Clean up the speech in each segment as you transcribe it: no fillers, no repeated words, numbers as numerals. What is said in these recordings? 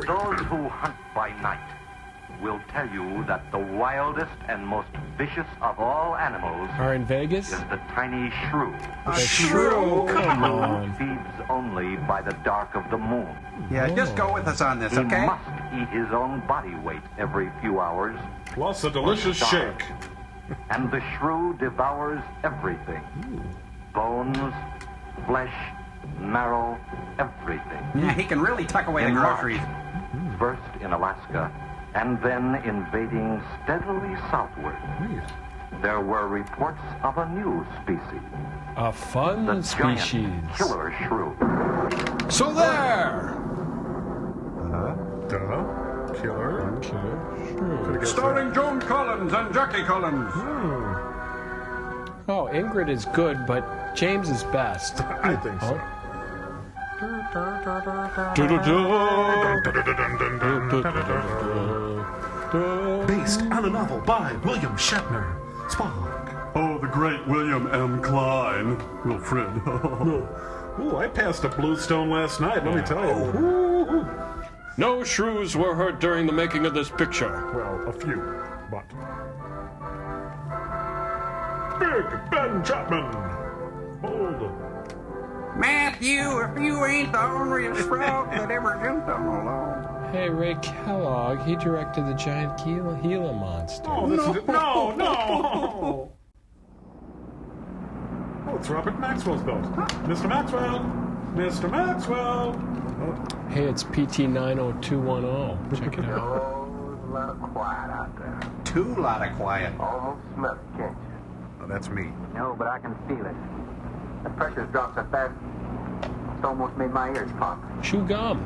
Those who hunt by night will tell you that the wildest and most vicious of all animals are in Vegas? Is the tiny shrew. A shrew? Come on. Feeds only by the dark of the moon. Yeah, just go with us on this, okay? He must eat his own body weight every few hours. Plus a delicious shake. And the shrew devours everything. Bones, flesh, marrow, everything. Yeah, he can really tuck away the groceries. First in Alaska, and then invading steadily southward. There were reports of a new species. A fun the species. Giant killer shrew. So there! Killer shrew. Starring Joan Collins and Jackie Collins. Oh, Ingrid is good, but James is best. I think so. Based on a novel by William Shatner. Spock. Oh, the great William M. Klein. Wilfred. Ooh, I passed a bluestone last night, let me tell you. Ooh. No shrews were hurt during the making of this picture. Well, a few, but... Big Ben Chapman! Hold. Matthew, if you ain't the orneriest frog that ever jumped on a log. Hey, Ray Kellogg, he directed the giant Gila monster. Oh, no! Oh, it's Robert Maxwell's belt. Mr. Maxwell! Mr. Maxwell! Oh. Hey, it's PT90210. Check it out. Oh, there's a lot of quiet out there. Too lot of quiet. Almost smell it, can't you? Oh, that's me. No, but I can feel it. The pressure's dropped so fast, it's almost made my ears pop. Chew gum.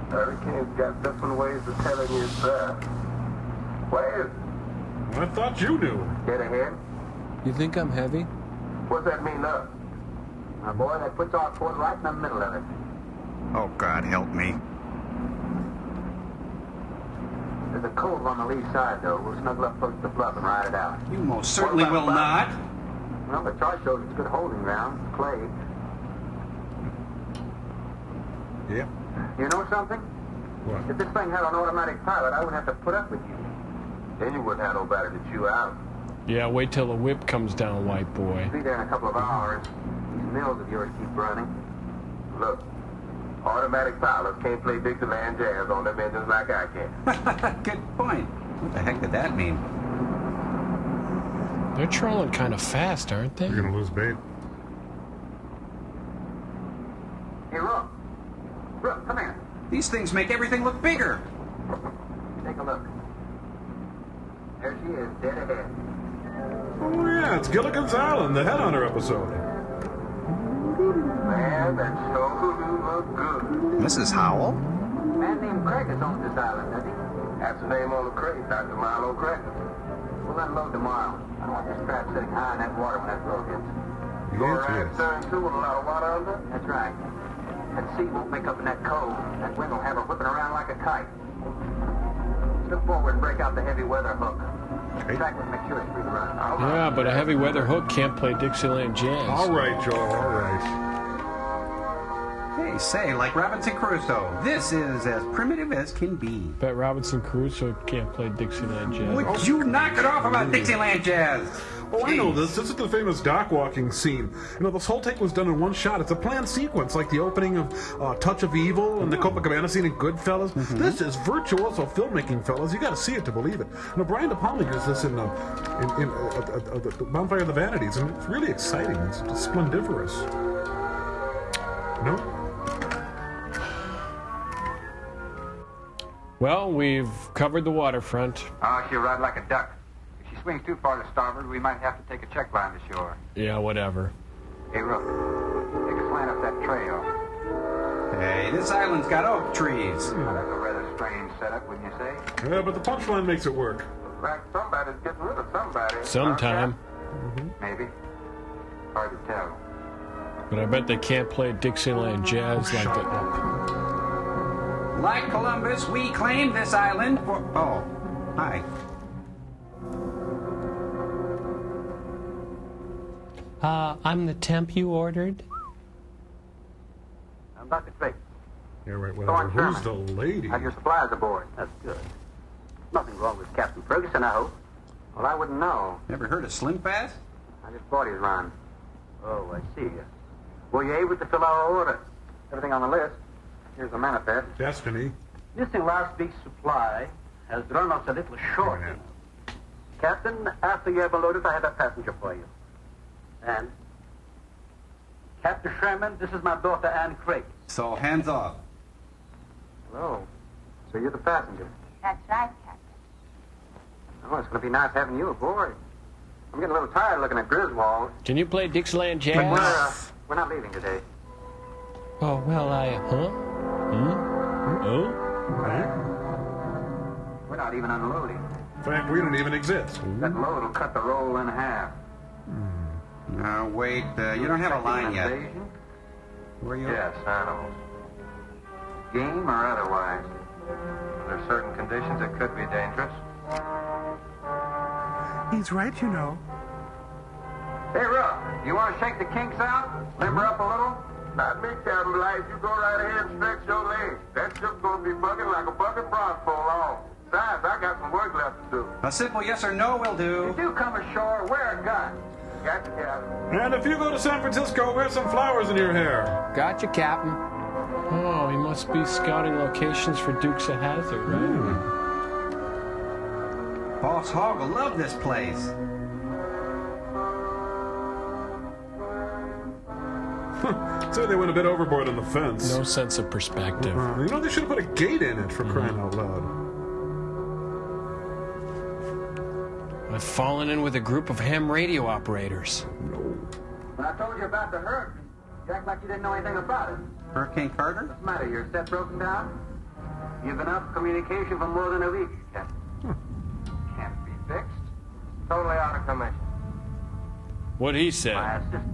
Hurricane's got different ways of telling you stuff. Where? I thought you knew. Get ahead. You think I'm heavy? What's that mean, look? My boy, that puts our fort right in the middle of it. Oh, God, help me. There's a cove on the lee side, though. We'll snuggle up close to the bluff and ride it out. You most certainly will not. Well, the chart shows it's good holding ground. Clay. Yeah. You know something? What? If this thing had an automatic pilot, I wouldn't have to put up with you. Then you wouldn't have no better to chew out. Yeah, wait till the whip comes down, white boy. Be there in a couple of hours. These mills of yours keep running. Look, automatic pilots can't play Dixieland jazz on them engines like I can. Good point. What the heck did that mean? They're trolling kind of fast, aren't they? You're gonna lose bait. Hey, Rook. Rook, come here. These things make everything look bigger. Take a look. There she is, dead ahead. Oh, yeah, it's Gilligan's Island, the Headhunter episode. Man, that sure do look good. Mrs. Howell? A man named Crackers owns this island, doesn't he? That's the name on the crate, Dr. Milo Crackers. We'll unload tomorrow. I don't want this crap sitting high in that water when that blow hits. You go right stern too with a lot of water under? That's right. That sea won't make up in that cove. That wind will have her whipping around like a kite. Slip forward and break out the heavy weather hook. Track it, make sure it's free to run. Yeah, but a heavy weather hook can't play Dixieland jazz. All right, Joel, all right. Hey, say, like Robinson Crusoe, this is as primitive as can be. Bet Robinson Crusoe can't play Dixieland jazz. Would you knock it off about Dixieland jazz? Oh, I know this. This is the famous dock walking scene. You know, this whole take was done in one shot. It's a planned sequence, like the opening of Touch of Evil and the Copacabana scene in Goodfellas. Mm-hmm. This is virtuoso filmmaking, fellas. You got to see it to believe it. You know, Brian De Palma used this in Bonfire of the Vanities, and it's really exciting. It's splendiferous. No? Well, we've covered the waterfront. Oh, she'll ride like a duck. If she swings too far to starboard, we might have to take a check line to shore. Yeah, whatever. Hey, Rook, take a slant up that trail. Hey, this island's got oak trees. Now, that's a rather strange setup, wouldn't you say? Yeah, but the punchline makes it work. Like somebody's getting rid of somebody. Sometime. Maybe. Hard to tell. But I bet they can't play Dixieland jazz like that. Like Columbus, we claimed this island for... Oh, hi. I'm the temp you ordered. I'm Dr. Drake. Yeah, right, whatever. Who's the lady? Have your supplies aboard. That's good. Nothing wrong with Captain Ferguson, I hope. Well, I wouldn't know. Never heard of Slim Fast? I just bought his run. Oh, I see. Were you able to fill our order? Everything on the list. Here's the manifest. Destiny. Missing last week's supply has run us a little short. Yeah. Captain, after you have unloaded, I have a passenger for you. And? Captain Sherman, this is my daughter, Anne Craig. So, hands off. Oh, so you're the passenger. That's right, Captain. Oh, it's going to be nice having you aboard. I'm getting a little tired looking at Griswold. Can you play Dixieland Jazz? But we're not leaving today. Oh, well, huh? Oh? We're not even unloading. In fact, we don't even exist. That load will cut the roll in half. Now, wait, you don't have a line yet. Invasion? Were you? Yes, animals. Game or otherwise. Under certain conditions, it could be dangerous. He's right, you know. Hey, Ruff, you want to shake the kinks out? Limber up a little? Not me, Captain Blythe. You go right ahead and stretch your legs. That ship's going to be bucking like a bucket bronze for long. Besides, I got some work left to do. A simple yes or no will do. If you do come ashore, wear a gun. Gotcha, Captain. And if you go to San Francisco, wear some flowers in your hair. Gotcha, Captain. Oh, he must be scouting locations for Dukes of Hazzard, right? Boss Hogg will love this place. So they went a bit overboard on the fence. No sense of perspective. You know, they should have put a gate in it for crying out loud. I've fallen in with a group of ham radio operators. When I told you about the hurricane, you act like you didn't know anything about it. Hurricane Carter? What's the matter? Your set broken down? You've been out of communication for more than a week, Captain. Can't be fixed. Totally out of commission. What'd he say? My assistant.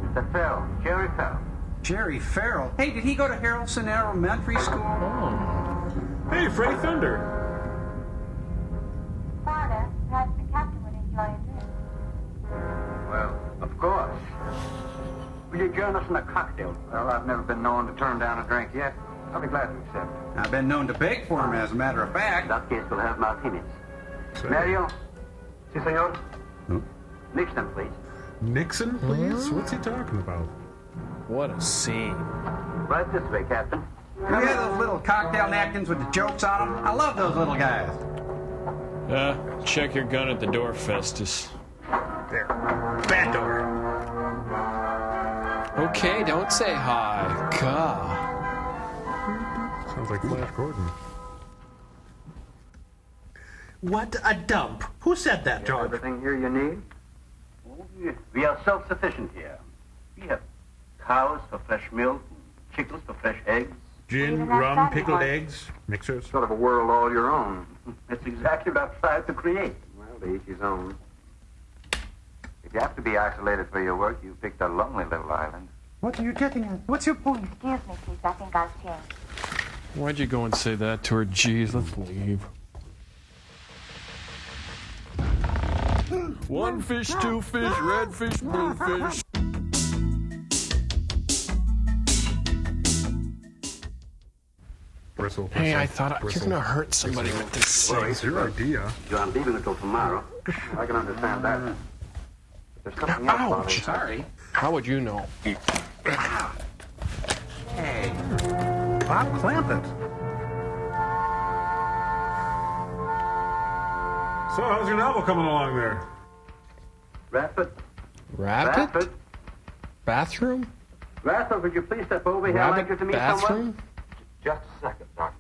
Mr. Farrell, Jerry Farrell. Jerry Farrell? Hey, did he go to Harrelson Elementary School? Hey, Freddie Thunder. Father, perhaps the captain would enjoy a drink. Well, of course. Will you join us in a cocktail? Well, I've never been known to turn down a drink yet. I'll be glad to accept. I've been known to beg for him, as a matter of In fact. that case, we'll have martinis. Mario? Si, senor? Nixon, please. Nixon, please? What's he talking about? What a scene. Right this way, Captain. You have those little cocktail napkins with the jokes on them? I love those little guys. Check your gun at the door, Festus. There. Bad door. Okay, don't say hi. God. Sounds like Flash Gordon. What a dump. Who said that, George? Everything here you need? We are self-sufficient here. We have cows for fresh milk, chickens for fresh eggs. Gin, rum, pickled eggs, mixers. Sort of a world all your own. That's exactly what I've tried to create. Well, to each his own. If you have to be isolated for your work, you picked a lonely little island. What are you getting at? What's your point? Excuse me, please. I think I've changed. Why'd you go and say that to her? Jeez, let's leave. One fish, two fish, red fish, blue fish. Bristle. Hey, I thought you're gonna hurt somebody with this thing. It's your idea. You aren't leaving until tomorrow. I can understand that. But there's something else, Bobby. Ouch! Sorry. How would you know? Hey. Bob Clampett. So, how's your novel coming along there? Radford? Rapid? Bathroom? Radford, would you please step over here? I'd like you to meet someone. bathroom? Just a second, Doctor.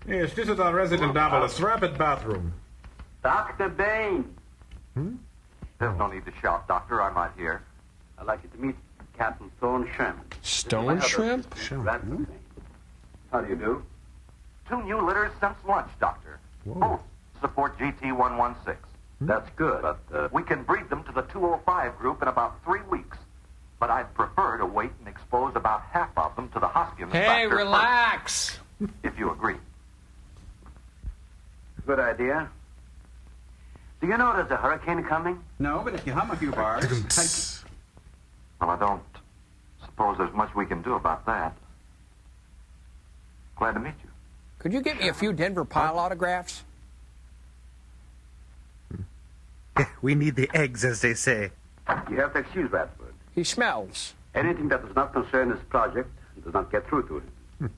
Yes, this is our resident novelist, Rapid Bathroom. Dr. Bain. There's no need to shout, Doctor. I'm right here. I'd like you to meet Captain Stone Sherman. Stone shrimp? Radford. How do you do? 2 new litters since lunch, Doctor. Both support GT116. That's good, but We can breed them to the 205 group in about 3 weeks. But I'd prefer to wait and expose about half of them to the Hoskins Hey, factor relax. first, if you agree. Good idea. do you know there's a hurricane coming? No, but if you hum a few bars. Well, I don't suppose there's much we can do about that. Glad to meet you. Could you get me a few Denver Pile autographs? We need the eggs, as they say. You have to excuse Radford. He smells. Anything that does not concern this project does not get through to him.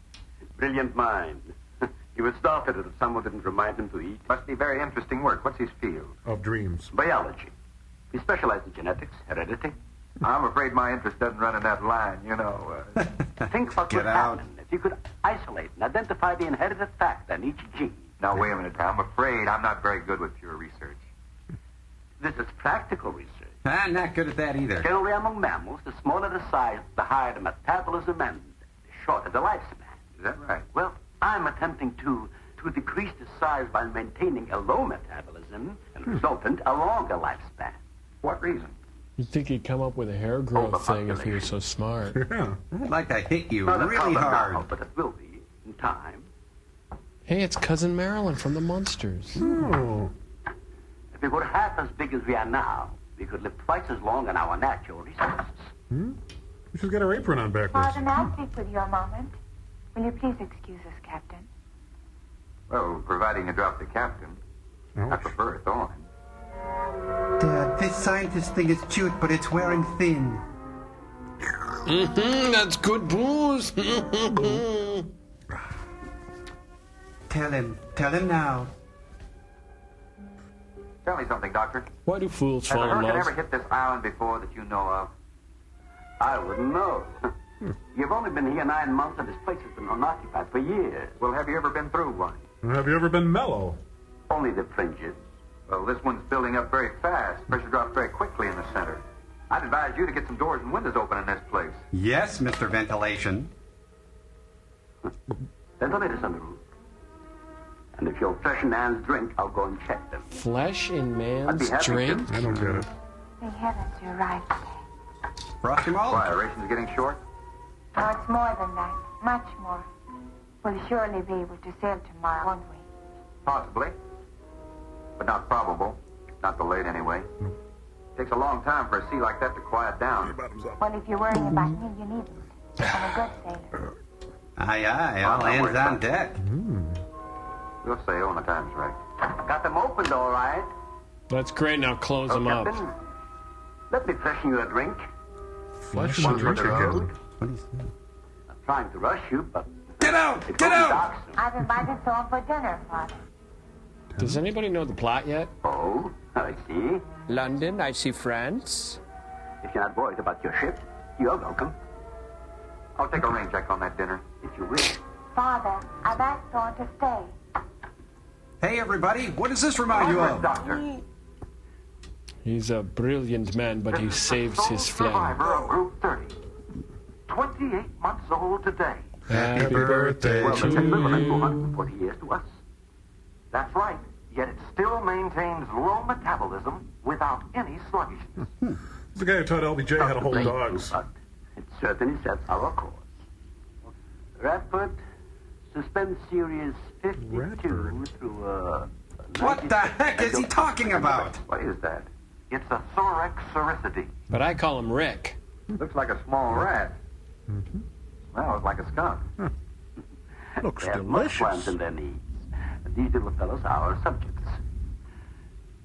Brilliant mind. He would stop it if someone didn't remind him to eat. Must be very interesting work. What's his field? Of dreams. Biology. He specialized in genetics, heredity. I'm afraid my interest doesn't run in that line, you know. Think what would happen if you could isolate and identify the inherited factor in each gene. Now, wait a minute. I'm afraid I'm not very good with pure research. This is practical research. I'm not good at that either. Generally among mammals, the smaller the size, the higher the metabolism and the shorter the lifespan. Is that right? Well, I'm attempting to decrease the size by maintaining a low metabolism and resultant a longer lifespan. What reason? You'd think he'd come up with a hair growth thing if he was so smart. Yeah. I'd like to hit you Not a really problem hard. now, but it will be in time. Hey, it's Cousin Marilyn from the Munsters. Oh. If we were half as big as we are now, we could live twice as long on our natural resources. She's got her apron on backwards. Father, may I speak with you a moment? Will you please excuse us, Captain? Well, providing you drop the captain. I prefer a thorn. Dad, this scientist thing is cute, but it's wearing thin. That's good booze. Tell him now. Tell me something, Doctor. Why do fools Has a fall in hurricane love? ever hit this island before that you know of? I wouldn't know. You've only been here 9 months, and this place has been unoccupied for years. Well, have you ever been through one? Have you ever been mellow? Only the fringes. Well, this one's building up very fast. Pressure drops very quickly in the center. I'd advise you to get some doors and windows open in this place. Yes, Mr. Ventilation. Ventilators on the roof. And if you'll freshen Anne's drink, I'll go and check them. Flesh in I'd be man's happy to. drink? I don't get it. Thank heavens you're right. Frosty Malt? Why, are rations getting short? No, it's more than that. Much more. We'll surely be able to sail tomorrow, won't we? Possibly. But not probable. Not till late, anyway. Takes a long time for a sea like that to quiet down. Well, if you're worrying about me, you needn't. I'm a good sailor. Aye, aye. All hands on deck. We'll sail when the time's right. Got them opened, all right. That's great. Now close them up. Captain, let me freshen you a drink. Flesh in the drink again. What is that? I'm trying to rush you, but... Get out! It Get won't be out! dark soon. I've invited Thorne for dinner, Father. Does anybody know the plot yet? Oh, I see. London, I see France. If you're not worried about your ship, you're welcome. I'll take a rain check on that dinner. If you wish. Father, I've asked Thorne to stay. Hey, everybody. What does this remind you of? Doctor. He's a brilliant man, but he saves his flame. Survivor of Group 30. 28 months old today. Happy birthday Well, to that's equivalent to you. 140 years to us. That's right. Yet it still maintains low metabolism without any sluggishness. It's the guy who taught LBJ how to hold dogs. But it certainly sets our course. Radford, suspend series 52 Radford. through, What the heck is he talking about? What is that? It's a Sorex sericity. But I call him Rick. Looks like a small rat. Smells like a skunk. Looks They have much plans delicious. in their needs. And these little fellows are our subjects.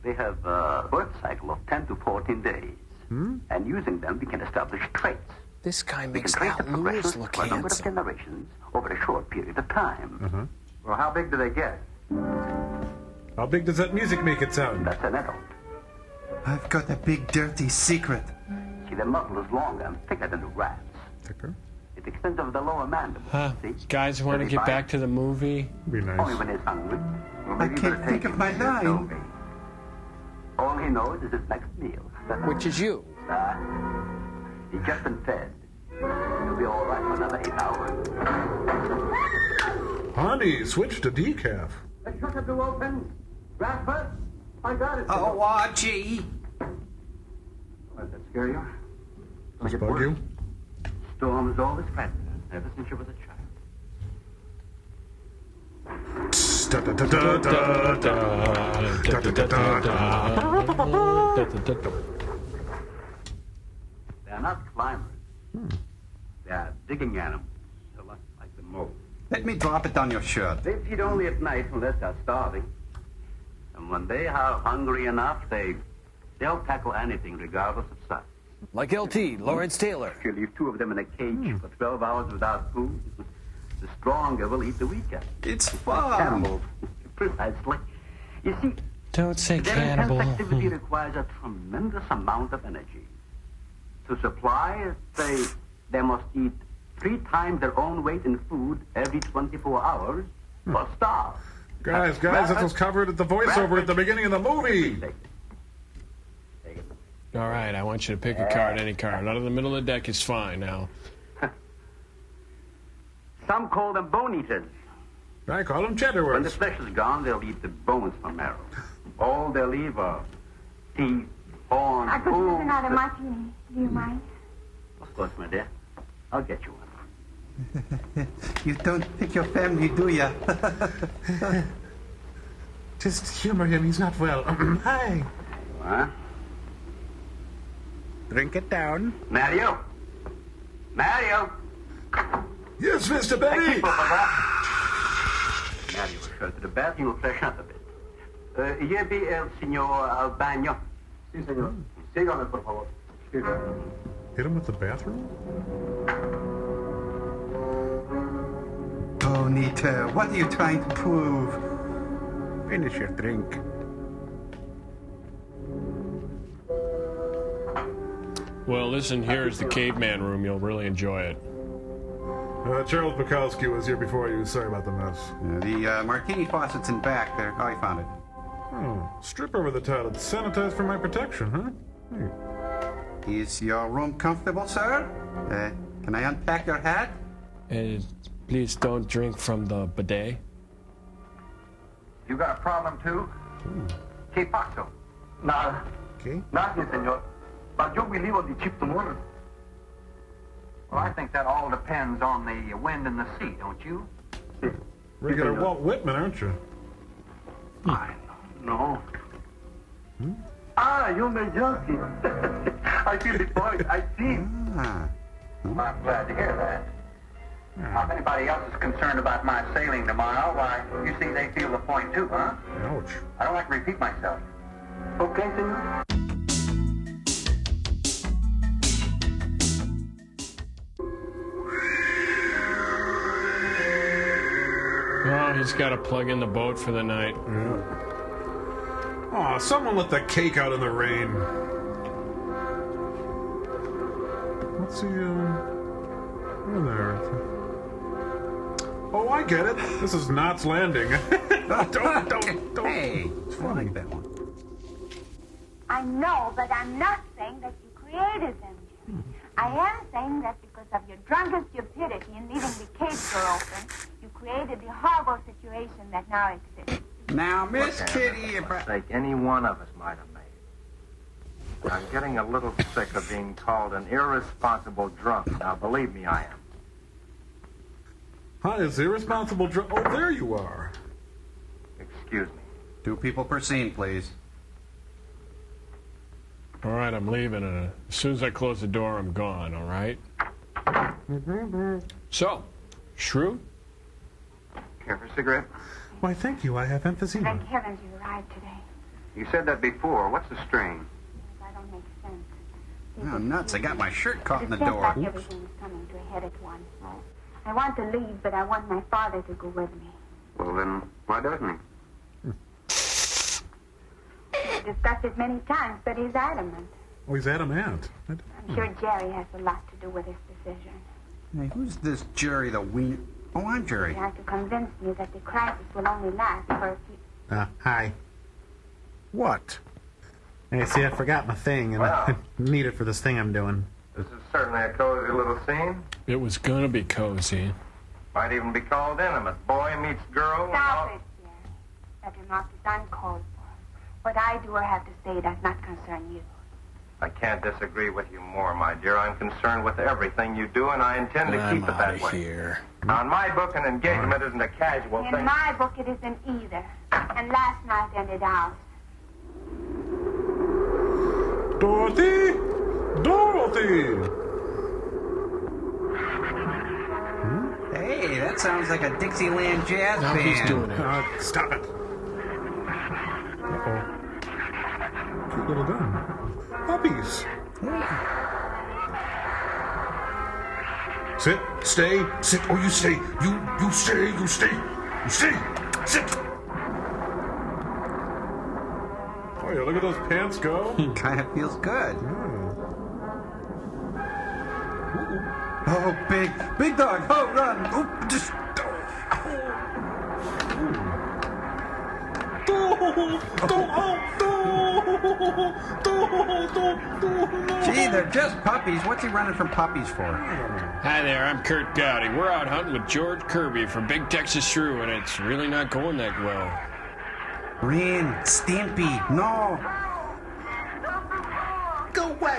They have a birth cycle of 10 to 14 days. And using them, we can establish traits. This guy We can makes trace Al the progression Lewis look for a number of handsome. generations over a short period of time. Well, how big do they get? How big does that music make it sound? That's an adult. I've got a big dirty secret. See, the muzzle is longer and thicker than the rat's. Thicker? It extends over the lower mandible. See? Guys, want to get back to the movie? Be Only nice. when he's hungry. Well, I maybe you can't better think take of him my to your line. Toby. All he knows is his next meal. Which is you. He's just been fed. He'll be all right for another 8 hours. Honey, switch to decaf. The shutter door open. Radford, I got it. Oh, gee. Does that scare you? Does it bug you? Storm's always frightened her, ever since she was a child. They're not climbers. They are digging animals, a lot like the mole. Let me drop it on your shirt. They feed only at night unless they're starving. And when they are hungry enough, they'll tackle anything regardless of size. Like LT, Lawrence Taylor. If you leave two of them in a cage for 12 hours without food, the stronger will eat the weaker. It's fun. Cannibals. Precisely. You see, Don't say their cannibal. intense activity requires a tremendous amount of energy. To supply, they must eat 3 times their own weight in food every 24 hours or starve. Guys, this was covered at the voiceover at the beginning of the movie. All right, I want you to pick a card, any card. Out of the middle of the deck is fine now. Some call them bone eaters. I call them cheddarworts. When the flesh is gone, they'll eat the bones from marrow. All they'll leave are teeth, horns, I could use bones. another martini. Do you mind? Of course, my dear. I'll get you one. You don't pick your family, do ya? Just humor him, he's not well. Hi. Huh? Drink it down. Mario! Mario! Yes, Mr. I Benny. keep up with that. Mario will go to the bathroom and freshen up a bit. Yebi el signor al baño. Si, señor. Sígame, por favor. Hit him with the bathroom? Bonita, what are you trying to prove? Finish your drink. Well, listen, here is the caveman room. You'll really enjoy it. Charles Bukowski was here before you. Sorry about the mess. The martini faucet's in back there. Oh, I found it. Oh, strip over the toilet. Sanitized for my protection, huh? Hey. Is your room comfortable, sir? Can I unpack your hat? Please don't drink from the bidet. You got a problem, too? ¿Qué pasó? Nada. Okay. Nothing, señor. But yo vivo de chip tomorrow. Well, I think that all depends on the wind and the sea, don't you? Regular Walt Whitman, aren't you? I no. Ah, you're my junkie. I feel the point. I see. Well, I'm glad to hear that. If anybody else is concerned about my sailing tomorrow, why, you see they feel the point too, huh? Ouch. I don't like to repeat myself. Okay, senor? Oh, he's got to plug in the boat for the night. Yeah. Aw, someone let the cake out in the rain. Let's see, in there. Oh, I get it. This is Knots Landing. don't. Hey, it's funny, that one. I know, but I'm not saying that you created them, Jerry. I am saying that because of your drunken stupidity in leaving the cage door open, you created the horrible situation that now exists. Now, Miss Kitty... Mistake any one of us might have made. I'm getting a little sick of being called an irresponsible drunk. Now, believe me, I am. Hi, is irresponsible drunk? Oh, there you are. Excuse me. 2 people per scene, please. All right, I'm leaving. As soon as I close the door, I'm gone, all right? So, Shrew? Care for a cigarette? Why, thank you. I have emphysema. Thank heavens you arrived today. You said that before. What's the strain? That don't make sense. Oh, nuts. I got my shirt caught in the It seems door. like everything is coming to a head at once. I want to leave, but I want my father to go with me. Well, then, why doesn't he? We've discussed it many times, but he's adamant. Oh, he's adamant. I'm sure Jerry has a lot to do with his decision. Hey, who's this Jerry the wiener? Oh, I'm Jerry. He has to convince me that the crisis will only last for a few... Hi. What? Hey, see, I forgot my thing, and I need it for this thing I'm doing. This is certainly a cozy little scene. It was going to be cozy. Might even be called intimate. Boy meets girl. Stop it, Jerry. That remark is uncalled for. What I do or have to say does not concern you. I can't disagree with you more, my dear. I'm concerned with everything you do, and I intend to keep it that way. Here. Now, in my book, an engagement isn't a casual In thing. my book, it isn't either. And last night ended ours. Dorothy! Dorothy! Hey, that That sounds like a Dixieland jazz Now band. he's doing it. Stop it. Uh-oh. Cute little gun. Puppies. Sit, stay, sit, or you stay. You stay, you stay, you stay, sit. Oh yeah, look at those pants go. Kind of feels good. Oh, big dog. Oh, run. Oh, just. Gee, they're just puppies. What's he running from puppies for? Hi there, I'm Kurt Gowdy. We're out hunting with George Kirby from Big Texas Shrew, and it's really not going that well. Rin, Stimpy, no. Go away,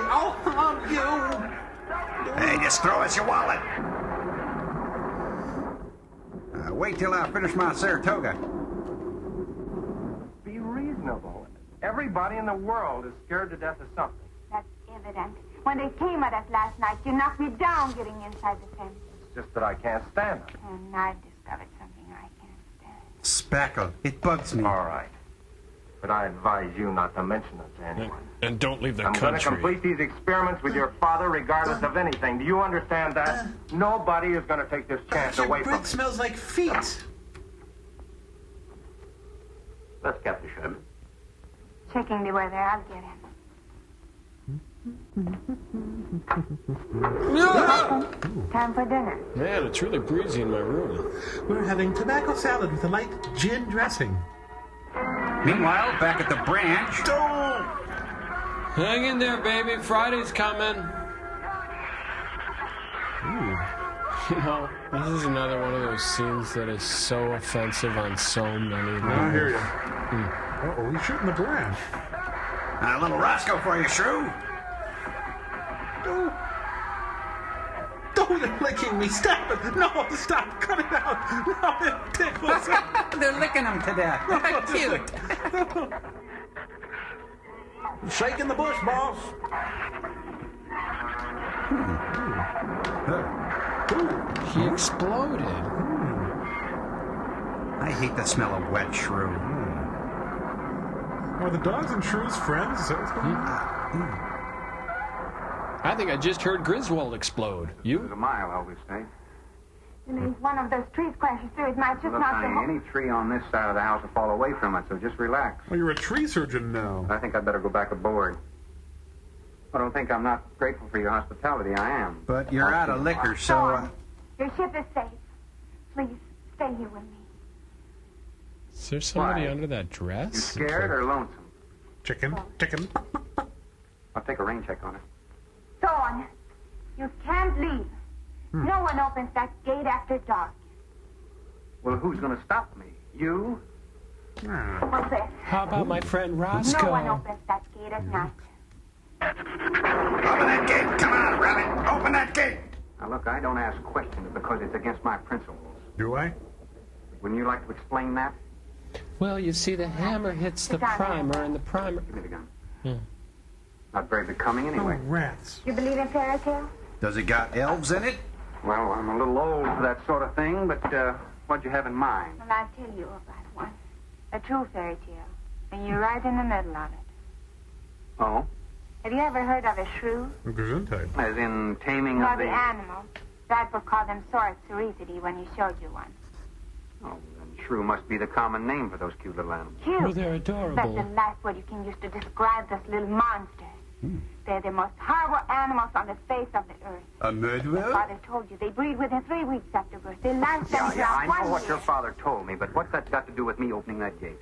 I'll harm you. Hey, just throw us your wallet. Wait till I finish my Saratoga. Be reasonable. Everybody in the world is scared to death of something. That's evident. When they came at us last night, you knocked me down getting inside the fence. It's just that I can't stand it. And I've discovered something I can't stand. Speckle. It bugs me. All right. But I advise you not to mention it to anyone. And don't leave the I'm going to country. complete these experiments with your father regardless of anything. Do you understand that? Nobody is going to take this chance away from me. Smells like feet. Let's get the Sherman. Checking the weather, I'll get him. Time for dinner. Man, it's really breezy in my room. We're having tobacco salad with a light gin dressing. Meanwhile, back at the branch. Hang in there, baby. Friday's coming. You know, this is another one of those scenes that is so offensive on so many levels. I hear you. Uh-oh, he's shooting the branch. A little Roscoe for you, Shrew. Oh, they're licking me. Stop it. No, stop. Cut it out. No, it tickles. They're licking him to death. Cute. Shaking the bush, boss. He exploded. I hate the smell of wet shrew. Are the dogs and Shrews friends? Is that what's going on? I think I just heard Griswold explode. You? There's a mile, I always say. And if one of those trees crashes through, it might just Look, knock the honey, any tree on this side of the house will fall away from it, so just relax. Oh, you're a tree surgeon now. I think I'd better go back aboard. I don't think I'm not grateful for your hospitality. I am. But you're out of liquor, so... Your ship is safe. Please, stay here with me. Is there somebody Why? under that dress? You scared or lonesome? Chicken. I'll take a rain check on it. Thorne, you can't leave. No one opens that gate after dark. Well, who's going to stop me? You? What's this? How about my friend Roscoe? No one opens that gate at night. Open that gate. Come on, Rabbit. Open that gate. Now, look, I don't ask questions because it's against my principles. Do I? Wouldn't you like to explain that? Well, you see, the hammer hits the primer, and the primer... Give me the gun. Yeah. Not very becoming anyway. Oh, rats. You believe in fairy tales? Does it got elves in it? Well, I'm a little old for that sort of thing, but what'd you have in mind? Well, I'll tell you about one. A true fairy tale. And you're right in the middle of it. Oh? Have you ever heard of a shrew? A gesundheit. As in taming Well, of the the... animal. Dad would call them sorcericity when he showed you one. Oh, then shrew must be the common name for those cute little animals. Cute. Oh, they're That's the adorable. last word you can use to describe those little monsters. They're the most horrible animals on the face of the earth. A murderer? Father told you they breed within 3 weeks after birth. They last Yeah, until I 1 know what year. your father told me, but what's that got to do with me opening that gate?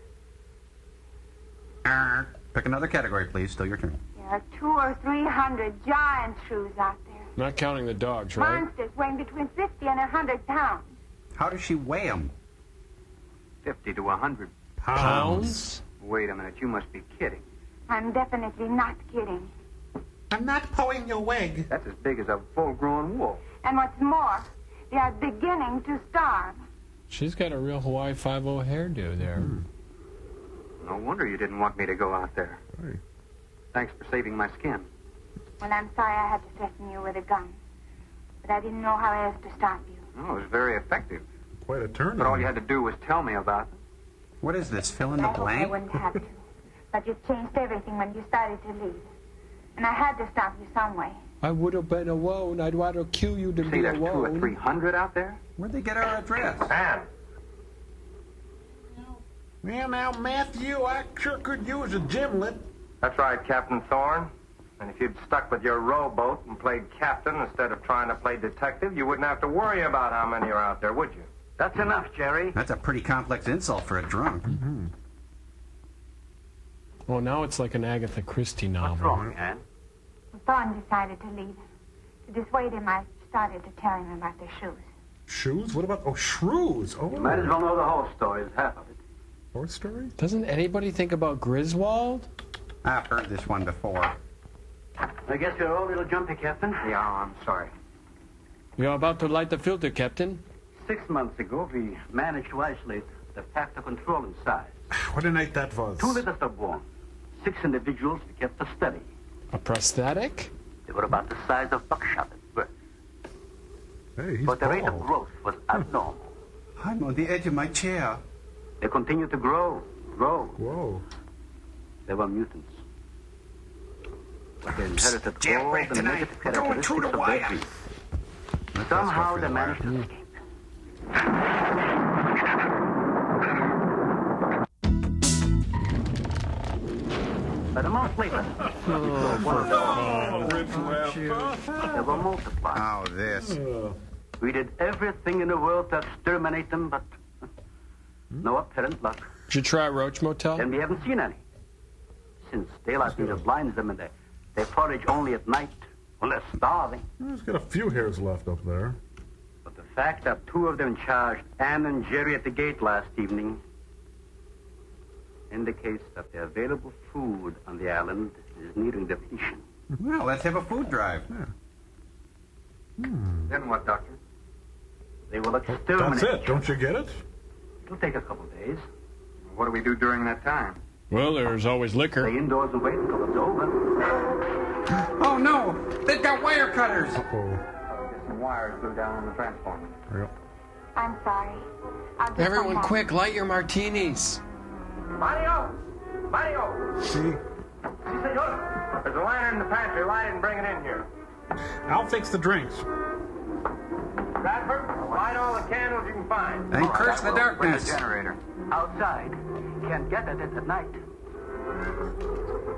Pick another category, please. Still your turn. There are 200 or 300 giant shrews out there. Not counting the dogs, right? Monsters weighing between 50 and 100 pounds. How does she weigh them? 50 to 100. Pounds? Wait a minute, you must be kidding. I'm definitely not kidding. I'm not pulling your wig. That's as big as a full-grown wolf. And what's more, they are beginning to starve. She's got a real Hawaii 5-0 hairdo there. No wonder you didn't want me to go out there. Hey. Thanks for saving my skin. Well, I'm sorry I had to threaten you with a gun. But I didn't know how else to stop you. Oh, it was very effective. Quite a turn. But all you had to do was tell me about it. What is this, fill in the I blank? wouldn't have to. But you changed everything when you started to leave. And I had to stop you some way. I would have been alone. I'd rather kill you than See, be there's 200 or alone. 300 out there? Where'd they get our address? Ann. Well, now, Matthew, I sure could use a gimlet. That's right, Captain Thorne. And if you'd stuck with your rowboat and played captain instead of trying to play detective, you wouldn't have to worry about how many are out there, would you? That's enough, Jerry. That's a pretty complex insult for a drunk. Mm-hmm. Well, now it's like an Agatha Christie novel. What's wrong, Ann? Thorne decided to leave. To dissuade him, I started to tell him about the shoes. Shoes? What about... Oh, Shrews. Oh. You might as well know the whole story as half of it. Horse story? Doesn't anybody think about Griswold? I've heard this one before. I guess you're all a little jumpy, Captain. Yeah, I'm sorry. You're about to light the filter, Captain. 6 months ago, we managed to isolate the factor control inside. What a night that was. 2 liters are born. 6 individuals we kept a study. A prosthetic? They were about the size of buckshot at birth. Hey, he's But the rate of bald. growth was abnormal. I'm on the edge of my chair. They continued to grow. Whoa. They were mutants. But they inherited all Jailbreak the tonight. negative We're going characteristics through the of their wire. breed. Let's Somehow go through they the managed wire. to escape. But a month later, we saw one of them. They were multiplied. Oh, this. We did everything in the world to exterminate them, but no apparent luck. Did you try Roach Motel? And we haven't seen any. Since daylight either blinds them and they forage only at night when they're starving. He's got a few hairs left up there. But the fact that 2 of them charged Ann and Jerry at the gate last evening indicates that the available food on the island is nearing depletion. Well, let's have a food drive. Yeah. Then what, Doctor? They will exterminate. That's it. Don't you get it? It'll take a couple days. What do we do during that time? Well, there's always liquor. Stay indoors and wait until it's over. Oh, no! They've got wire cutters! Uh-oh. Get some wires glued down on the transformer. Yep. I'm sorry. I'll just Everyone, come back. quick, light your martinis. Mario! Mario! See? Si, senor. There's a lantern in the pantry. Light it and bring it in here. I'll fix the drinks. Bradford, light all the candles you can find. And curse the Bring the darkness. generator. Outside. Can't get at it at night.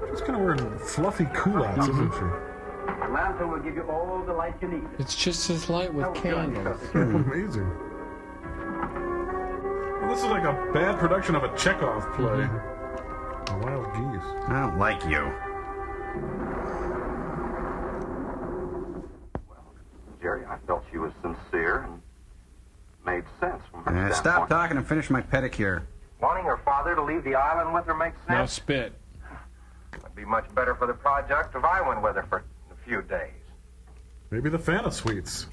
She's kind of wearing fluffy culottes, isn't she? The lantern will give you all the light you need. It's just as light with candles. Amazing. Well, this is like a bad production of a Chekhov play. The Wild Geese. I don't like you. Jerry, I felt she was sincere and made sense from her Stop standpoint. talking and finish my pedicure. Wanting her father to leave the island with her makes Now sense. spit. It'd be much better for the project if I went with her for a few days. Maybe the Fanta Suites.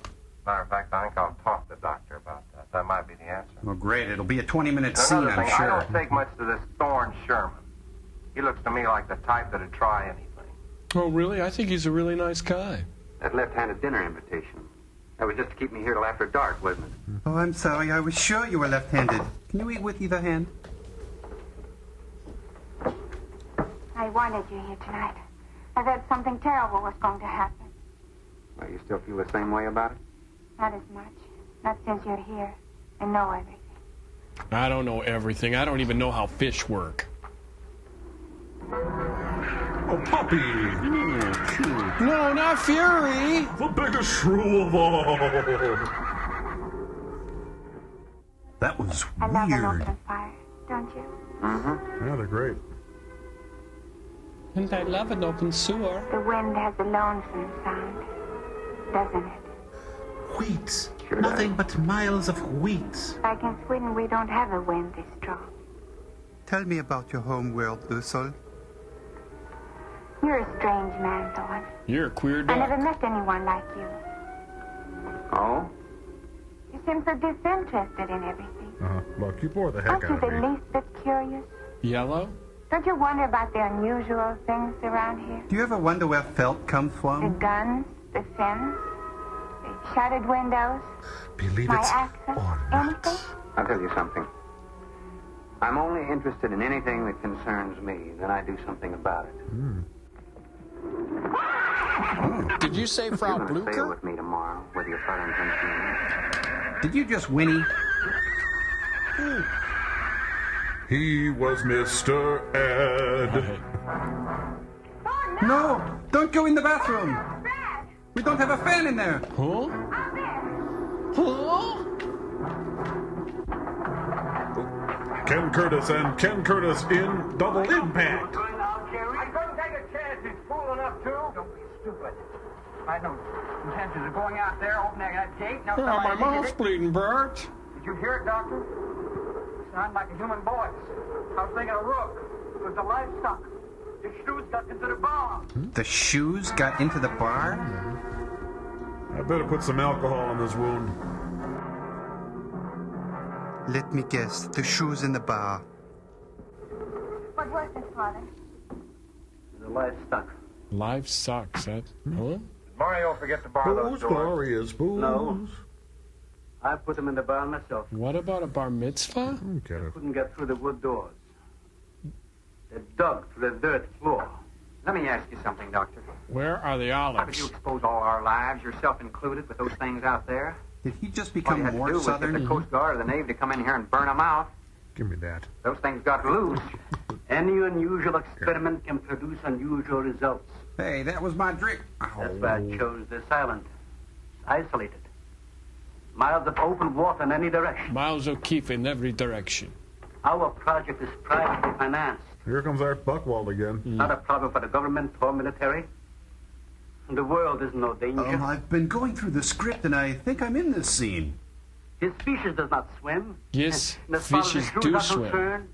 Matter of fact, I think I'll talk to the doctor about that. That might be the answer. Well, great. It'll be a 20-minute scene, Another I'm thing, I sure. don't take much to this Thorne Sherman. He looks to me like the type that'd try anything. Oh, really? I think he's a really nice guy. That left-handed dinner invitation. That was just to keep me here till after dark, wasn't it? Oh, I'm sorry. I was sure you were left-handed. Can you eat with either hand? I wanted you here tonight. I thought something terrible was going to happen. Well, you still feel the same way about it? Not as much. Not since you're here and know everything. I don't know everything. I don't even know how fish work. Oh, Puppy! No, not Fury! The biggest shrew of all! That was I love an weird. open fire, don't you? Mm-hmm. Yeah, they're great. And I love an open sewer. The wind has a lonesome sound, doesn't it? Wheat. Sure Nothing but miles of wheat. Like in Sweden, we don't have a wind this strong. Tell me about your home world, Ursula. You're a strange man, Thorne. You're a queer I never duck. met anyone like you. Oh? You seem so disinterested in everything. Look, you bore the heck Aren't you out of the me. least bit curious? Yellow? Don't you wonder about the unusual things around here? Do you ever wonder where felt comes The from? guns, the fence, the Shuttered windows? Believe My it accent? or not. Anything? I'll tell you something. I'm only interested in anything that concerns me. Then I do something about it. Did you say Frau You're going to sail Blucher? with me tomorrow, whether your father intends to or not. Did you just whinny? He was Mr. Ed. No! Don't go in the bathroom! Brad! We don't have a fan in there! Huh? Out there! Huh? Ken Curtis and Ken Curtis in Double Impact. I couldn't take a chance. He's fool enough to. Don't be stupid. I had no intentions of going out there, opening that gate. No, Oh, my mouth's bleeding, Bert. Did you hear it, Doctor? Sound like a human voice. I was thinking of Rook. It was the livestock. The shoes got into the bar. The shoes got into the bar? I better put some alcohol on this wound. Let me guess. The shoes in the bar. What was it, Father? The livestock. Life sucks. That, huh? Mario, forget to bar those Booze, doors. glorious booze. No. I put them in the bar myself. What about a bar mitzvah? Okay. Couldn't get through the wood doors. They dug through the dirt floor. Let me ask you something, Doctor. Where are the How could you olives? expose all our lives, yourself included, with those things out there? Did he just All you become had to more do was get southern? the Coast Guard or the Navy to come in here and burn them out. Give me that. Those things got loose. Any unusual experiment can produce unusual results. Hey, that was my drink. That's why I chose this island. Isolated. Miles of open water in any direction. Miles O'Keefe in every direction. Our project is privately financed. Here comes Art Buchwald again. Not a problem for the government or military. The world is no danger. Oh, I've been going through the script and I think I'm in this scene. His species does not swim. Yes, And as far as the fishes crew do are swim. concerned,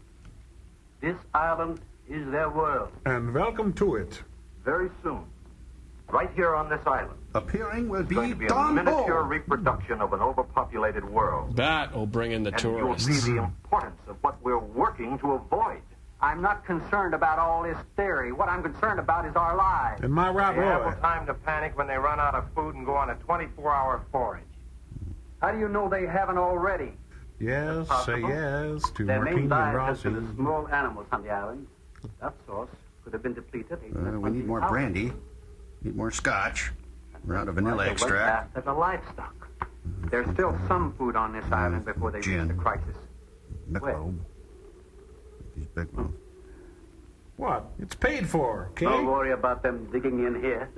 this island is their world. And welcome to it. Very soon, right here on this island, Appearing will is going be to be a Don miniature Bull. reproduction of an overpopulated world. That will bring in the And you'll see tourists. the importance of what we're working to avoid. I'm not concerned about all this theory. What I'm concerned about is our lives. And my Rob They have Roy. no time to panic when they run out of food and go on a 24-hour forage. How do you know they haven't already? Yes, say Possible. yes to Their Martini main and diet has Rossi's. been the small animals on the island. That source could have been depleted. We need more brandy. Need more scotch. We're out of vanilla extract. After the livestock. There's still some food on this island before they reach Gin. the crisis. Michelob. These big ones. What? It's paid for, okay? Don't worry about them digging in here.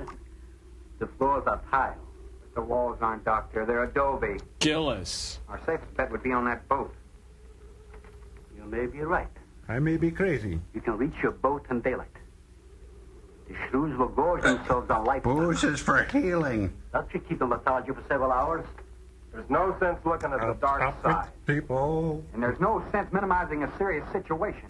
The floors are tile. The walls aren't, Doctor. They're adobe. Gillis. Our safest bet would be on that boat. You may be right. I may be crazy. You can reach your boat in daylight. The shrews will gorge themselves on life. Booze is for healing. That should keep them lethargic for several hours. There's no sense looking at the dark Up side. with people. And there's no sense minimizing a serious situation.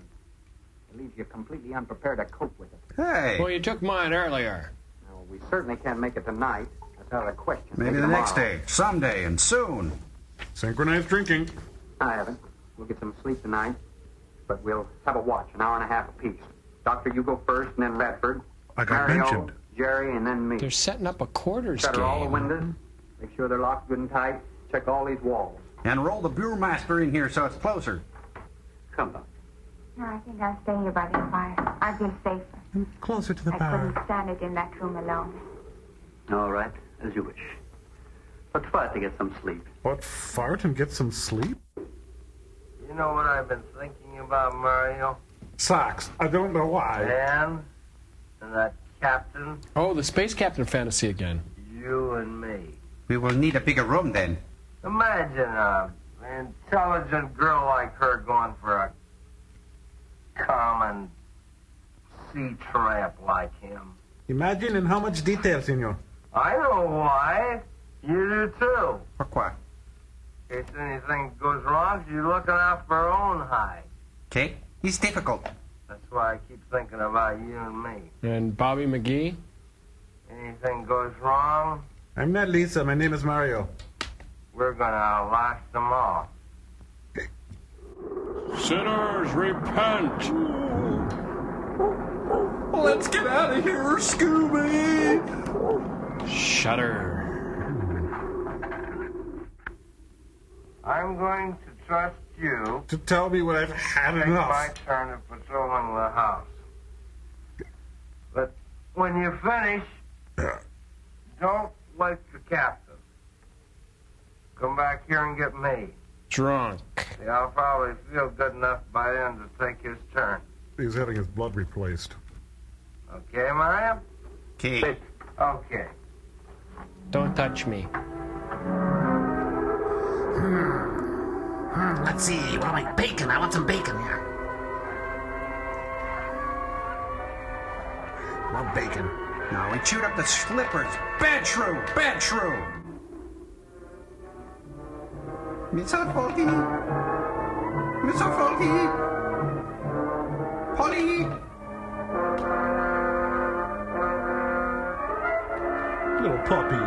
It leaves you completely unprepared to cope with it. Hey, Well, you took mine earlier. Now, we certainly can't make it tonight. That's out of the question. maybe Maybe the next tomorrow. day, someday, and soon. Synchronized drinking. I haven't. We'll get some sleep tonight. But we'll have a watch, an hour and a half apiece. Doctor, you go first, and then Radford. I got Mario, mentioned. Jerry, and then me. They're setting up a quarters Shutter all the game. windows. Make sure they're locked good and tight. Check all these walls. And roll the brewmaster in here so it's closer. Come on. No, I think I'll stay here by the fire. I'd be safer. Closer to the I couldn't stand it in that room alone. All right, as you wish. But try to get some sleep. What, fart and get some sleep? You know what I've been thinking about, Mario? Socks. I don't know why. Dan and that captain, Oh, the space captain fantasy again. you and me. We will need a bigger room then. Imagine an intelligent girl like her going for a common sea tramp like him. Imagine in how much detail, senor. I know why. You do too. Pourquoi? In case anything goes wrong, she's looking out for her own hide. Okay? He's difficult. That's why I keep thinking about you and me. And Bobby McGee? Anything goes wrong, I'm not Lisa. My name is Mario. we're gonna outlast them all. Sinners, repent! Let's get out of here, Scooby! Shudder. I'm going to trust you to tell me when I've had take enough. my turn of patrolling the house. But when you finish, don't wake the captain. Come back here and get me. Drunk. See, I'll probably feel good enough by then to take his turn. He's having his blood replaced. Okay, Mario? Okay. Okay. Don't touch me. Let's see. What am I? Bacon. I want some bacon here. Love bacon. No, he chewed up the slippers. Bad shrew. Bad shrew. Mr. Faulty. Mr. Faulty. Polly. Little puppy.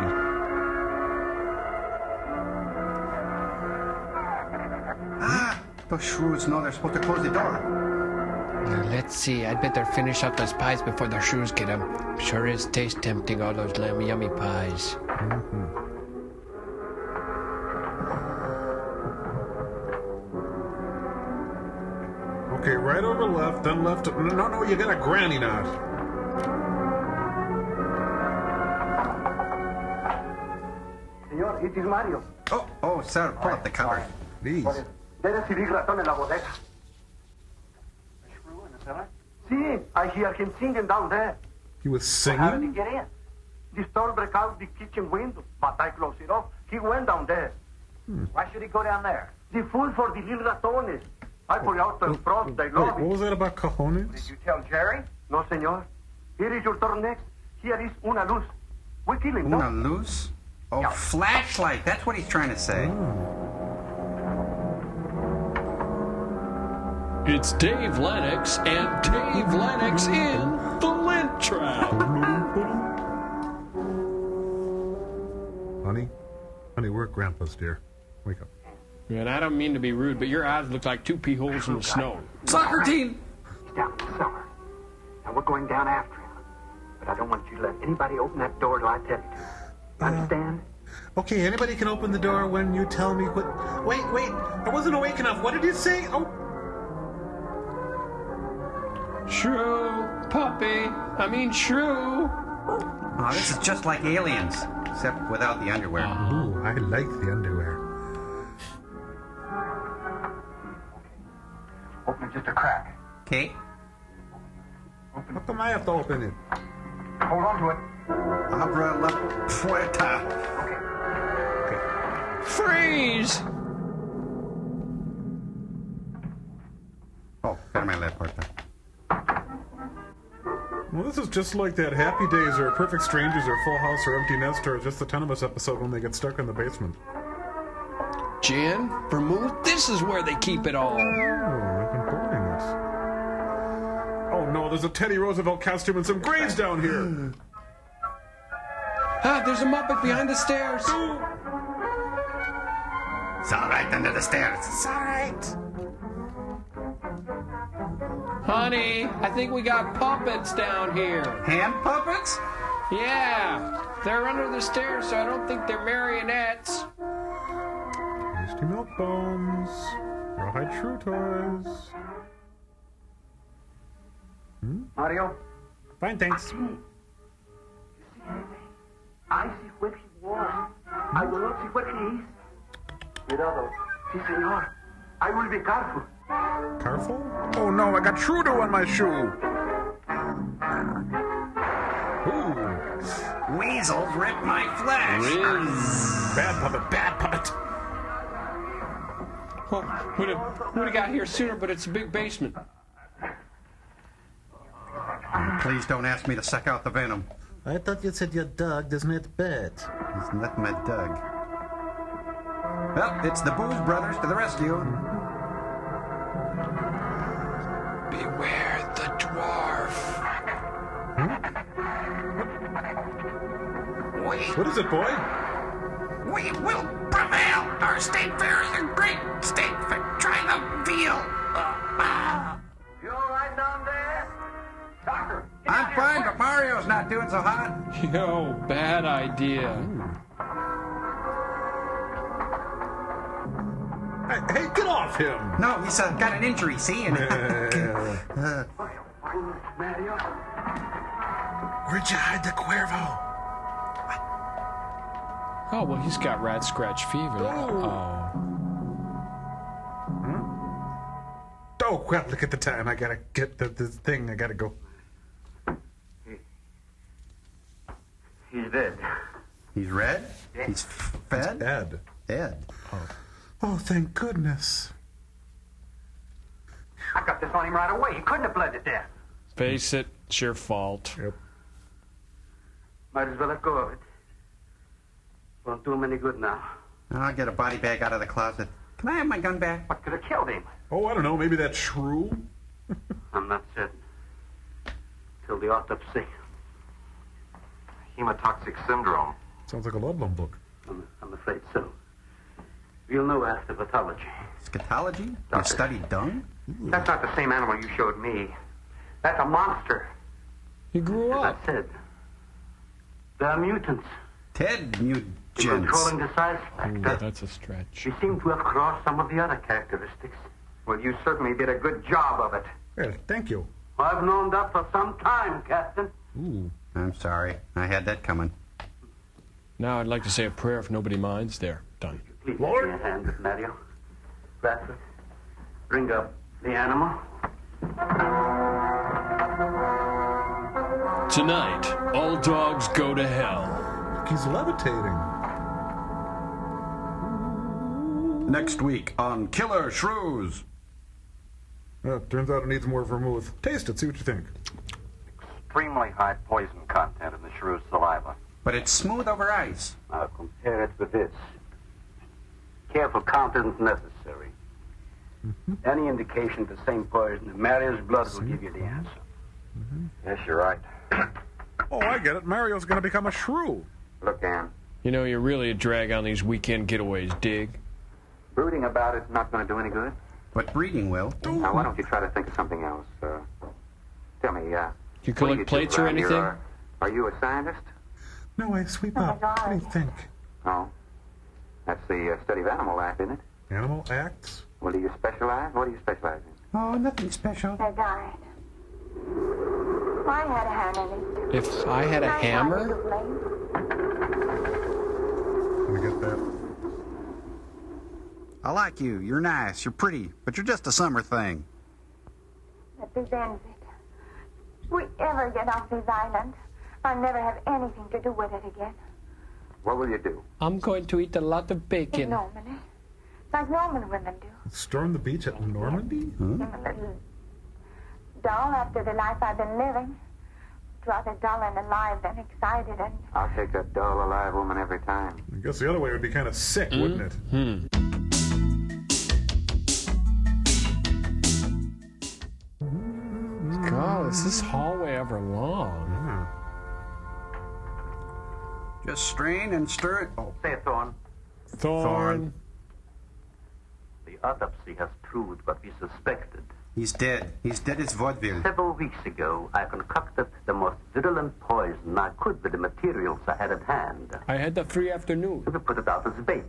Those shrews know they're supposed to close the door. Let's see. I'd better finish up those pies before the shrews get them. Sure is taste tempting, all those yummy pies. Okay, right over left, then left. No, you got a granny knot. Señor, it is Mario. Oh, sir, pull up the cover. Please. There is civil ratón en la bodega. See, I hear him singing down there. He was How did he singing? get in? The store broke out the kitchen window, but I closed it off. He went down there. Why should he go down there? The food for the little ratones. I put out the front, they Wait, love what it. was that about cojones? Did you tell Jerry? No, senor. Here is your turn next. Here is una luz. We kill him, Una no? luz? Oh, flashlight. That's what he's trying to say. It's Dave Lennox and Dave Lennox in The Lint Trap. Honey, we're at Grandpa's, dear. Wake up. And I don't mean to be rude, but your eyes look like two pea holes in the snow. Soccer team! He's down in the cellar. And we're going down after him. But I don't want you to let anybody open that door till I tell you to. Understand? Okay, anybody can open the door when you tell me what... Wait, I wasn't awake enough. What did you say? Oh, Shrew, shrew. Oh, this is just like Aliens, except without the underwear. ooh, I like the underwear. Open it just a crack. Okay. How come I have to open it? Hold on to it. Abra la puerta. Freeze! Oh, ferme la puerta. Well, this is just like that Happy Days or Perfect Strangers or Full House or Empty Nest or Just the 10 of Us episode when they get stuck in the basement. Gin, vermouth, this is where they keep it all. Oh, I've been boarding this. Oh no, there's a Teddy Roosevelt costume and some grades down here. Ah, there's a Muppet behind the stairs. It's all right under the stairs. It's all right. Honey, I think we got puppets down here. Hand puppets? Yeah, they're under the stairs, so I don't think they're marionettes. Tasty milk bones. Rawhide Shrew toys. Mario? Fine, thanks. I see where he was. I will not see where he is. Cuidado. Sí, señor. I will be careful. Careful? Oh no, I got Trudeau on my shoe. Ooh. Weasels rip my flesh. Bad puppet. Well, would have got here sooner, but it's a big basement. Please don't ask me to suck out the venom. I thought you said your dog does not bet. He's not my dog. Well, it's the Booze Brothers to the rescue. Beware the dwarf. What is it, boy? We will prevail. Our state fair is a great state fair. Try the veal. You all right down there? Doctor? I'm fine, but Mario's not doing so hot. Yo, bad idea. Hey, get off him! No, he's got an injury, see? And, Mario? Where'd you hide the Cuervo? Oh, well, he's got rat scratch fever. Oh. Oh, well, look at the time. I gotta get the thing. I gotta go. He's dead. he's red? Yeah. He's fed? Ed. Ed. Oh, thank goodness. I got this on him right away. He couldn't have bled to death. Face it, it's your fault. Yep. Might as well let go of it. Won't do him any good now. I'll get a body bag out of the closet. Can I have my gun back? What could have killed him? Oh, I don't know. Maybe that shrew? I'm not certain. Till the autopsy. Hemotoxic syndrome. Sounds like a Ludlum book. I'm afraid so. We'll know after pathology. Scatology? You studied dung? That's not the same animal you showed me. That's a monster. He grew up. As I said, they're mutants. Ted mutants. Controlling the size factor. That's a stretch. We seem to have crossed some of the other characteristics. Well, you certainly did a good job of it. Yeah, thank you. I've known that for some time, Captain. Ooh. I'm sorry. I had that coming. Now I'd like to say a prayer if nobody minds. There, done. Please give me a hand with Mario. Bradford, bring up the animal. Tonight, all dogs go to hell. He's levitating. Next week on Killer Shrews. Turns out it needs more vermouth. Taste it, see what you think. Extremely high poison content in the shrew's saliva. But it's smooth over ice. Now compare it with this. Careful countenance necessary. Any indication of the same poison in Mario's blood will give you the answer. Yes, you're right. Oh, I get it. Mario's going to become a shrew. Look, Ann, You know, you're really a drag on these weekend getaways, dig? brooding about it's not going to do any good. But breeding will. Now, why don't you try to think of something else? Tell me, You what do collect do plates or around here? anything? Are you a scientist? No, I sweep up. What do you think? No. That's the study of animal life, isn't it? Animal acts? Well, do you specialize? What do you specialize in? Oh, nothing special. They died. I had a hand in it. If I had a hammer? Let me get that. I like you. You're nice. You're pretty. But you're just a summer thing. But this ends it. If we ever get off this island, I'll never have anything to do with it again. What will you do? I'm going to eat a lot of In bacon. Normandy. Like Norman women do. Storm the beach at Normandy? I'm a little dull after the life I've been living. Rather dull and alive than excited and... I'll take a dull, alive woman every time. I guess the other way would be kind of sick, wouldn't it? God, is this hallway ever long? Just strain and stir it. Oh, Say it, Thorne. Thorn. The autopsy has proved what we suspected. he's dead. He's dead as vaudeville. Several weeks ago, I concocted the most virulent poison I could with the materials I had at hand. I had the free afternoon. We put it out as bait.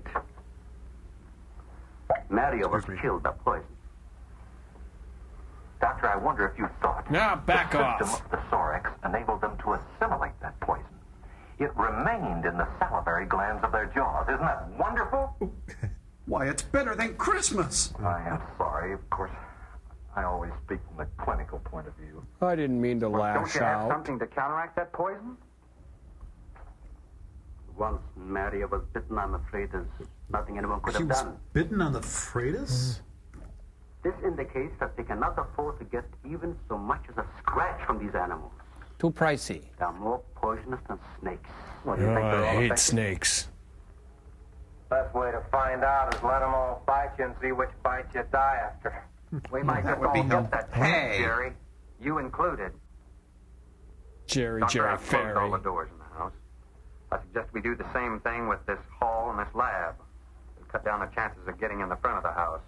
Mario was killed by poison. Doctor, I wonder if you thought Now, back the off. system of the Sorex enabled them to assimilate that poison. It remained in the salivary glands of their jaws. Isn't that wonderful? Why, it's better than Christmas. I am sorry. Of course, I always speak from the clinical point of view. I didn't mean to Don't lash you have out. something to counteract that poison? Once Mario was bitten, I'm afraid there's nothing anyone could He have was done. bitten on the Freitas? This indicates that they cannot afford to get even so much as a scratch from these animals. Too pricey. They're more poisonous than snakes. What, do you Oh, think they're I all hate affected? snakes. Best way to find out is let them all bite you and see which bite you die after. We might That just would all be get that chance, Hey. Jerry. You included. Jerry Doctor, I've closed all Ferry. the doors in the house. I suggest we do the same thing with this hall and this lab. It'll cut down the chances of getting in the front of the house.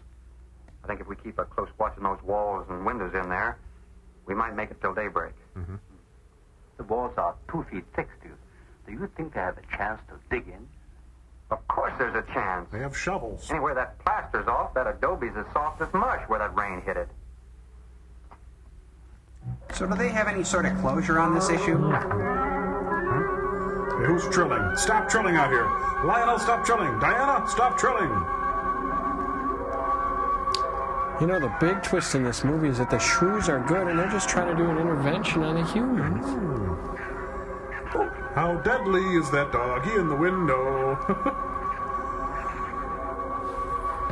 I think if we keep a close watch on those walls and windows in there, we might make it till daybreak. The walls are 2 feet thick, Stu. Do you think they have a chance to dig in? Of course there's a chance. They have shovels. Anywhere that plaster's off, that adobe's as soft as mush where that rain hit it. So do they have any sort of closure on this issue? Hey, who's trilling? Stop trilling out here. Lionel, stop trilling. Diana, stop trilling. You know, the big twist in this movie is that the Shrews are good and they're just trying to do an intervention on the humans. How deadly is that doggy in the window?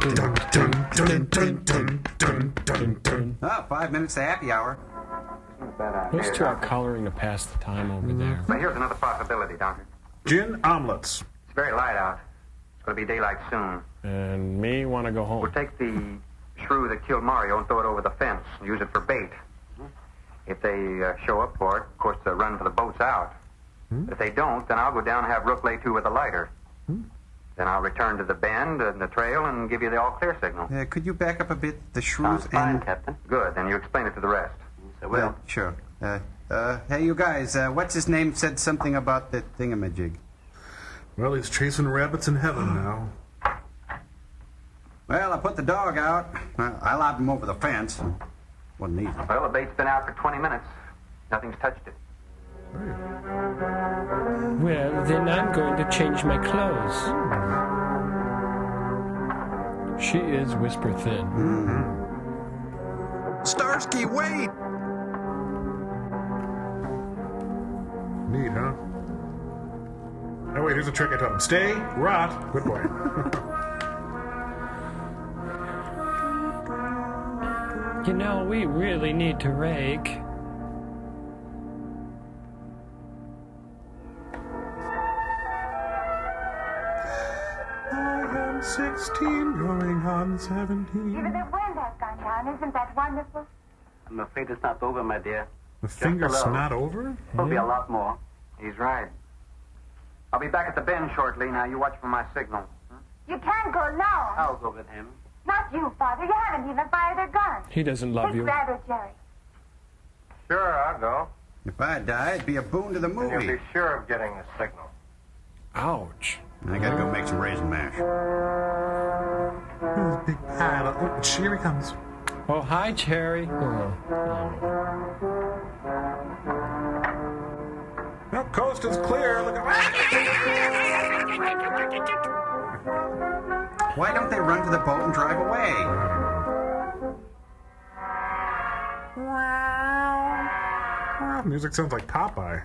Dun, dun, dun, dun, dun, dun, dun, dun. Oh, 5 minutes to happy hour. Those two are coloring to pass the time over there. But here's another possibility, Doctor. Gin omelets. It's very light out. It's going to be daylight soon. And me want to go home. We'll take the shrew that killed Mario and throw it over the fence and use it for bait. If they show up for it, of course, they'll run for the boats out. If they don't, then I'll go down and have Rook lay to with a lighter. Then I'll return to the bend and the trail and give you the all-clear signal. Could you back up a bit? The Shrews Sounds fine, Captain. Good, then you explain it to the rest. So will. Sure. Hey, you guys, what's his name said something about the thingamajig? Well, he's chasing rabbits in heaven now. Well, I put the dog out. I lobbed him over the fence. Wasn't easy. Well, the bait's been out for 20 minutes. Nothing's touched it. Well, then I'm going to change my clothes. She is whisper thin. Starsky, wait! Neat, huh? Oh, wait, here's a trick I taught him. Stay, rot. Good boy. You know, we really need to rake. I am 16, going on 17. Even the wind has gone down. Isn't that wonderful? I'm afraid it's not over, my dear. The finger's not over? There'll be a lot more. He's right. I'll be back at the bend shortly. Now, you watch for my signal. You can't go alone. I'll go with him. Not you, Father. You haven't even fired a gun. He doesn't love Take you. Rabbit, Jerry. Sure, I'll go. If I die, it'd be a boon to the You'll movie. be sure of getting the signal. Ouch. I gotta go make some raisin mash. Oh, big pile of... Oh, here he comes. Oh, hi, Cherry. The coast is clear. Look at... Why don't they run to the boat and drive away? Music sounds like Popeye.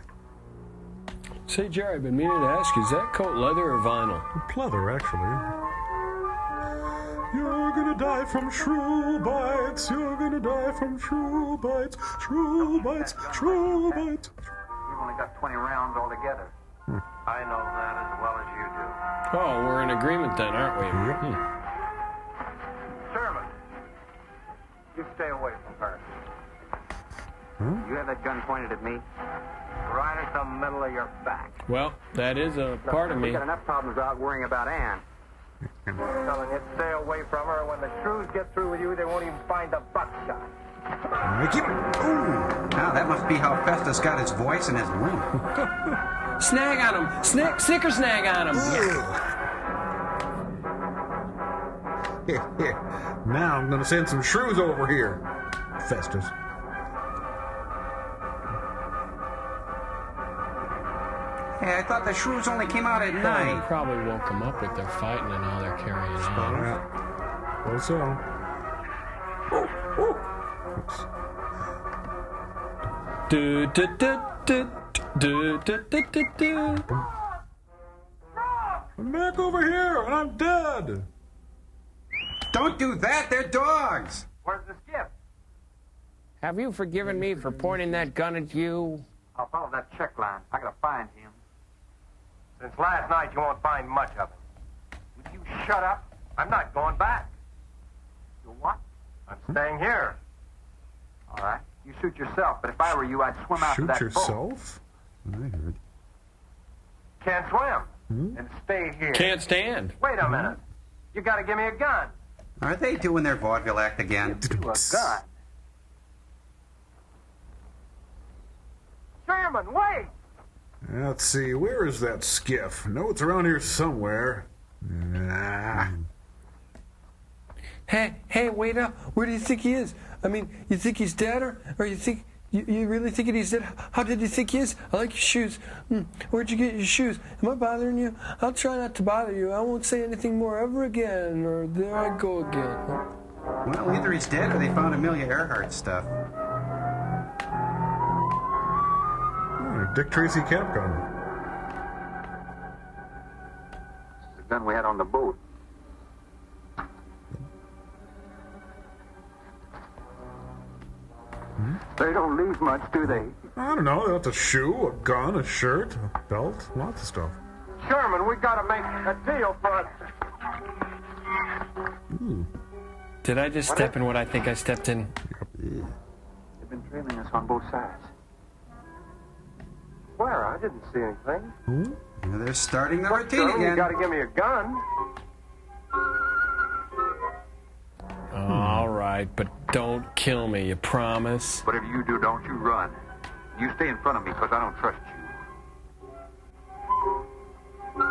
Say, Jerry, I've been meaning to ask you, is that coat leather or vinyl? Pleather, actually. You're gonna die from shrew bites. You're gonna die from shrew bites. Shrew bites. Shrew bites. We've only got 20 rounds altogether. I know that as well as you do. Oh, we're in agreement then, aren't we? Sherman, you stay away from her. You have that gun pointed at me? Right at the middle of your back. Well, that is a part of me. We've got enough problems out worrying about Ann. I'm telling you, stay away from her. When the Shrews get through with you, they won't even find the buckshot. Now, that must be how Festus got his voice and his limp. Snag on him! Snicker snag on him! Now I'm gonna send some shrews over here. Festus. Hey, I thought the Shrews only came out at They night. probably woke them up with their fighting and how they're carrying on. Well, so. Do, do, do, do, do, do, do, do, do. I'm back over here and I'm dead. Don't do that, they're dogs. Where's the skiff? Have you forgiven me for pointing that gun at you? I'll follow that check line. I gotta find him. Since last night, you won't find much of him. Would you shut up? I'm not going back. You what? I'm staying here. All right. You shoot yourself, but if I were you, I'd swim out to that Shoot boat. yourself? I heard. Can't swim. And stay here. Can't stand. Wait a minute. You gotta give me a gun. Are they doing their vaudeville act again? You a gun. Sherman, wait! Let's see, where is that skiff? No, it's around here somewhere. Hey, wait up. Where do you think he is? I mean, you think he's dead, or you think... You really think he's dead? How did you think he is? I like your shoes. Where'd you get your shoes? Am I bothering you? I'll try not to bother you. I won't say anything more ever again, or there I go again. Well, either he's dead or they found Amelia Earhart stuff. Dick Tracy cap gun. It's the gun we had on the boat. They don't leave much, do they? I don't know. That's a shoe, a gun, a shirt, a belt, lots of stuff. Sherman, we gotta make a deal for it. Did I just step in what I think I stepped in? They've been trailing us on both sides. Where? I didn't see anything. Yeah, they're starting the routine Sherman, again. you gotta give me a gun. All right, but don't kill me, you promise? Whatever you do, don't you run. You stay in front of me, because I don't trust you.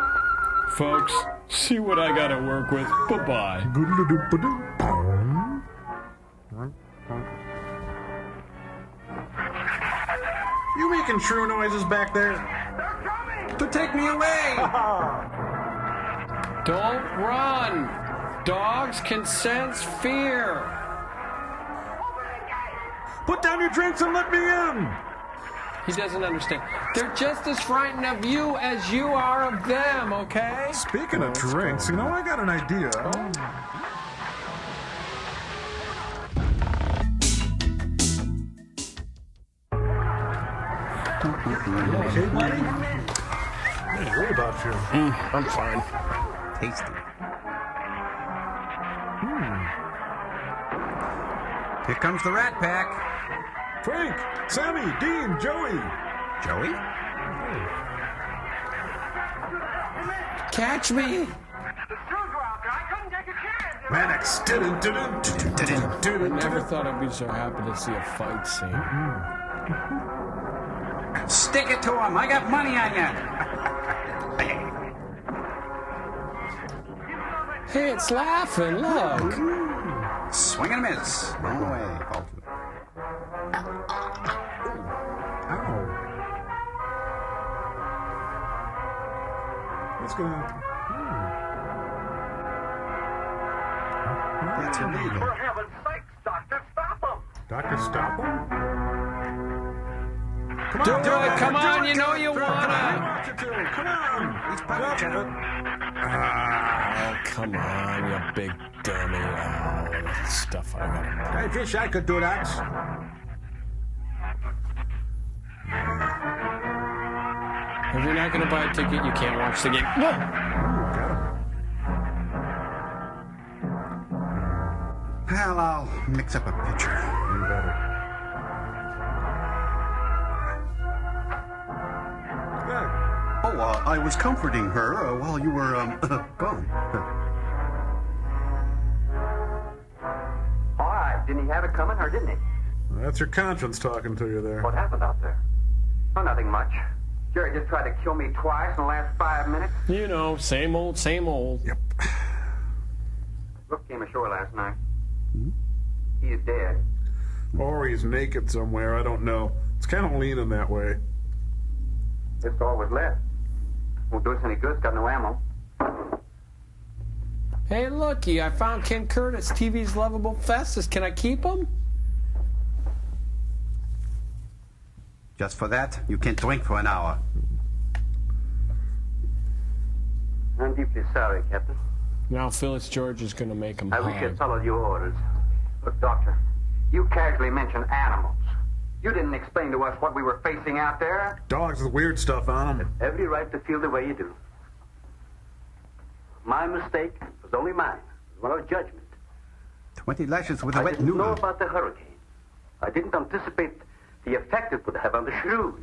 Folks, see what I gotta work with. Bye-bye. You making shrew noises back there? To take me away! Don't run! Dogs can sense fear. Put down your drinks and let me in! He doesn't understand. They're just as frightened of you as you are of them, okay? Speaking of drinks, you know, I got an idea. You okay, buddy? I'm worried about you. I'm fine. Tasty. Here comes the Rat Pack. Frank, Sammy, Dean, Joey. Joey? Catch me! Mannix. I never thought I'd be so happy to see a fight scene. Stick it to him. I got money on you. Hey, it's laughing. Look. Swing and a miss. Wrong way. Fall to it. Ow. What's going on? That's illegal. For heaven's sakes, Doctor, stop him! Doctor, stop him? Come Do on, it. Come on. You know you wanna. Come on. He's probably Oh, come on, you big dummy. Oh, that stuff I gotta... I wish I could do that. If you're not gonna buy a ticket, you can't watch the game. No! Well, I'll mix up a picture. You better. Oh, I was comforting her while you were, gone. All right, didn't he have it coming, or didn't he? That's your conscience talking to you there. What happened out there? Oh, nothing much. Jerry just tried to kill me twice in the last 5 minutes. You know, same old, same old. Yep. Brooke came ashore last night. He is dead. Or he's naked somewhere, I don't know. It's kind of leaning that way. That's all was left. Won't do us any good, it's got no ammo. Hey, looky, I found Ken Curtis, TV's lovable Festus. Can I keep him? Just for that, you can't drink for an hour. I'm deeply sorry, Captain. Now Phyllis George is going to make him I wish hide. you'd followed your orders. Look, Doctor, you casually mentioned animals. You didn't explain to us what we were facing out there. Dogs with weird stuff on them. Every right to feel the way you do. My mistake was only mine. It was one of judgment. 20 lashes with a I wet didn't know noodle. about the hurricane. I didn't anticipate the effect it would have on the Shrews.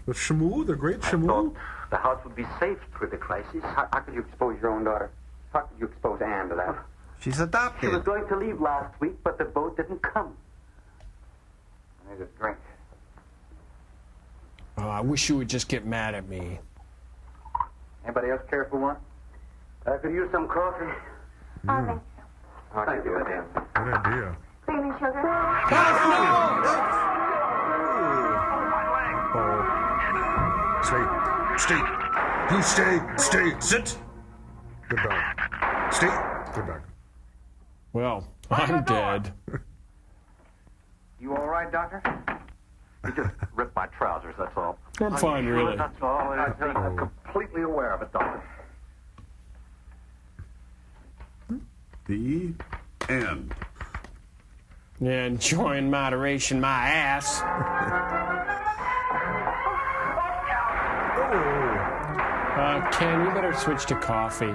The Shamu, the great I Shamu? thought the house would be safe through the crisis. How could you expose your own daughter? How could you expose Anne to that? She's She adopted. was going to leave last week, but the boat didn't come. I need a drink. Oh, I wish you would just get mad at me. Anybody else care for one? I could use some coffee. Oh, thank Oh, thank you, Dan. Good idea. Cream and sugar. Stay. You stay. Sit. Good dog. Stay. Good dog. Well, I'm dead. You all right, Doctor? He just ripped my trousers, that's all. I'm fine, really. That's all. I'm completely aware of it, Doctor. The end. Yeah, enjoying moderation, my ass. Ken, you better switch to coffee.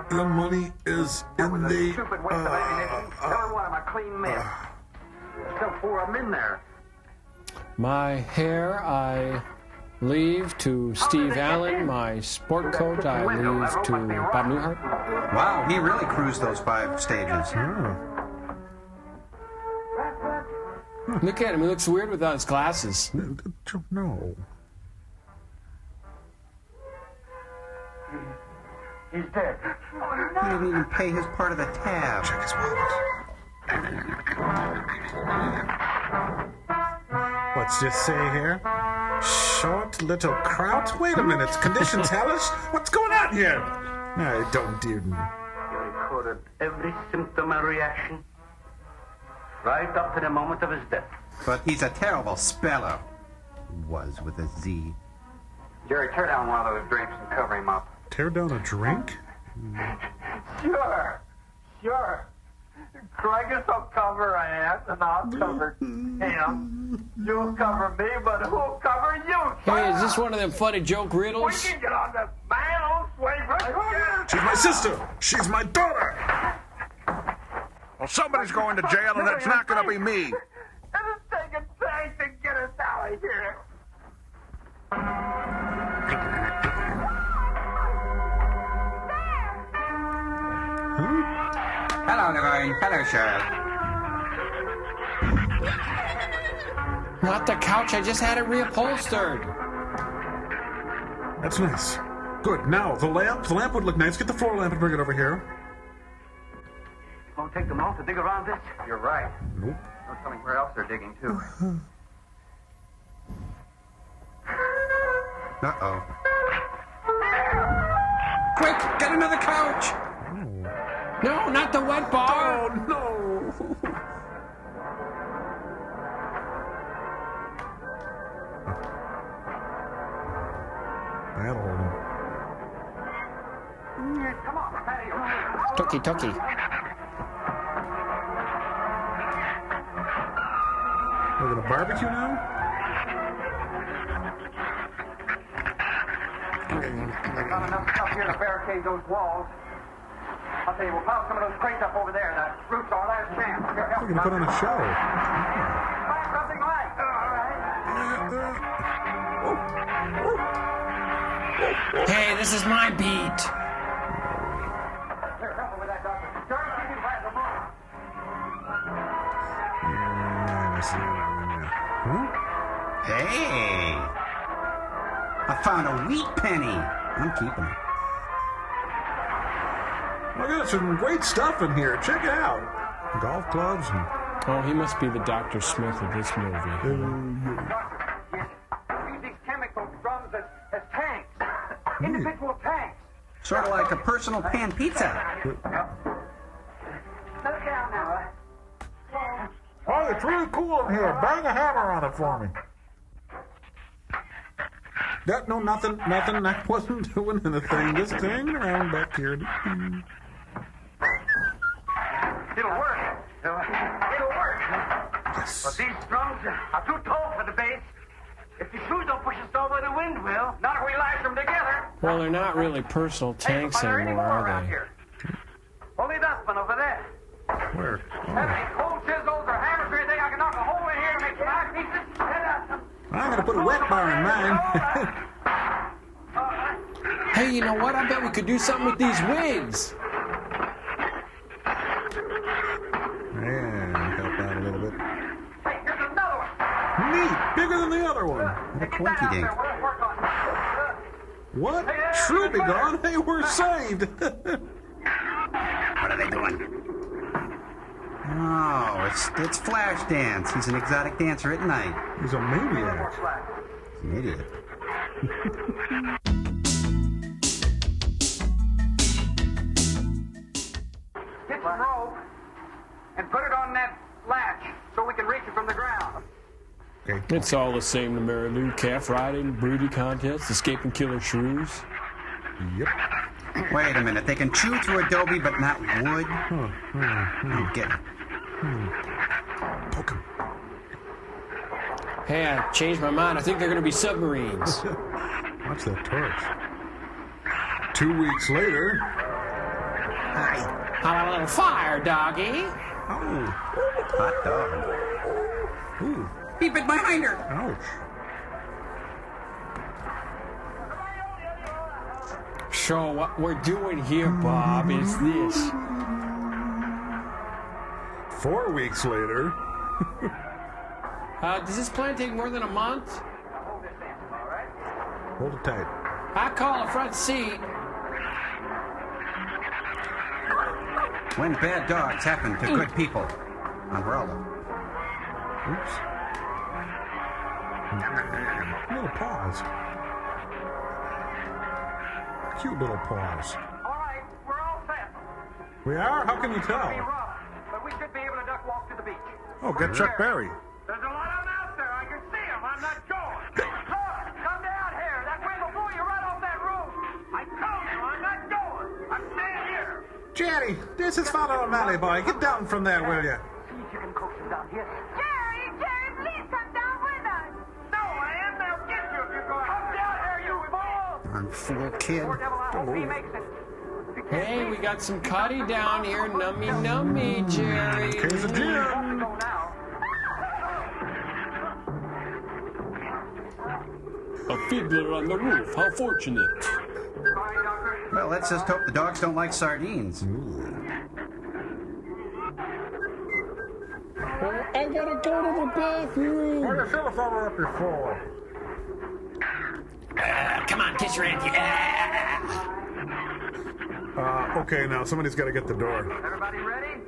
The money is in the... Stupid waste of ammunition. Every one of them a clean men. There's still 4 of them in there. My hair, I leave to Steve Allen. My sport coat, I leave to Bob Newhart. Wow, he really cruised those 5 stages. Look at him. He looks weird without his glasses. No. He's dead. He didn't even pay his part of the tab. Check his wallet. What's this say here? Short little kraut? Wait a minute. Conditions hellish? What's going on here? No, don't, dear. You recorded every symptom and reaction, right up to the moment of his death. But he's a terrible speller. Was with a Z. Jerry, tear down one of those drapes and cover him up. Tear down a drink? Sure. Craigus will cover ass and I'll cover him. You'll cover me, but who'll cover you? Hey, is this one of them funny joke We riddles? can get on this man old slavery. She's my sister. She's my daughter. Well, somebody's going to jail, and it's not going to be me. And it's taking time to get us out of here. Hello, Levine. Hello, Sheriff. Not the couch. I just had it reupholstered. That's nice. Good. Now, the lamp. The lamp would look nice. Get the floor lamp and bring it over here. It won't take them long to dig around this. You're right. Nope. No telling where else they're digging, too. Uh-oh. Quick, get another couch! No, not the wet bar. Oh, no. That'll hold him. Come on, patio. Tucky. We're gonna barbecue now? There's not enough stuff here to barricade those walls. I'll tell you, we'll pile some of those crates up over there. The roof's our last chance. Here, help We're gonna put on a show. Find something light. All right. Hey, this is my beat. Here, help me with that, Doctor. Jerry, keep him by the moon. Hey! I found a wheat penny. I'm keeping it. Look at some great stuff in here. Check it out. Golf clubs and... Oh, he must be the Dr. Smith of this movie. Use these chemical drums as tanks. Individual tanks. Sort of like a personal pan pizza. Let it down now. Oh, it's really cool in here. Bang a hammer on it for me. No, nothing. I wasn't doing anything. Just hanging around back here. It'll work. It'll work. Yes. But these drums are too tall for the base. If the shoes don't push us over, the wind will. Not if we lash them together. Well, they're not really personal tanks Are there any anymore, more are around they? here? Only that one over there. Where? Have any cold chisels or hammers or anything I can knock a hole in here to make some eye pieces? I'm gonna put a wet bar in mine. Hey, you know what? I bet we could do something with these wigs. And help out a little bit. Hey, here's another one. Neat! Bigger than the other one. What a quinky dink. We'll work on it. What? Shrew be gone? Hey, we're saved! What are they doing? Oh, it's Flashdance. He's an exotic dancer at night. He's a maniac. He's an idiot. Get some rope and put it on that latch so we can reach it from the ground. Okay. It's all the same to Mary Lou. Calf riding, broody contests, escaping killer shrews. Yep. Wait a minute. They can chew through adobe but not wood? I don't get it. Poke him. Hey, I changed my mind. I think they're going to be submarines. Watch that torch. 2 weeks later. How about a little fire, doggy? Oh, hot dog. Ooh. He bit my hinder. Ouch. So what we're doing here, Bob, is this. 4 weeks later. Does this plan take more than a month? Hold it tight. I call a front seat. When bad dogs happen to good people. Umbrella. Oops. Little paws. Cute little paws. All right, we're all set. We are? How can you tell? Be rough, but we should be able to duck walk to the beach. Oh, get Chuck Berry. There's a lot of them out there. I can see them. I'm not going. Look, come down here. That way before you run off that roof. I told you I'm not going. I'm staying here. Jerry, this is Father O'Malley, boy. Get down from there, will you? See if you can coax them down here. Jerry, please come down with us. No, I am. They'll get you if you go. Come down here, you fool. Darn fool kid. Poor devil, I hope he makes it. Hey, we got some cutty down here. Nummy, Jerry. Case of gin. Go now. A fiddler on the roof. How fortunate. Sorry, Doctor. Well, let's just hope the dogs don't like sardines. I gotta go to the bathroom. Well, you should have thought of it before. Come on, kiss your auntie. Okay, now somebody's got to get the door. Everybody ready?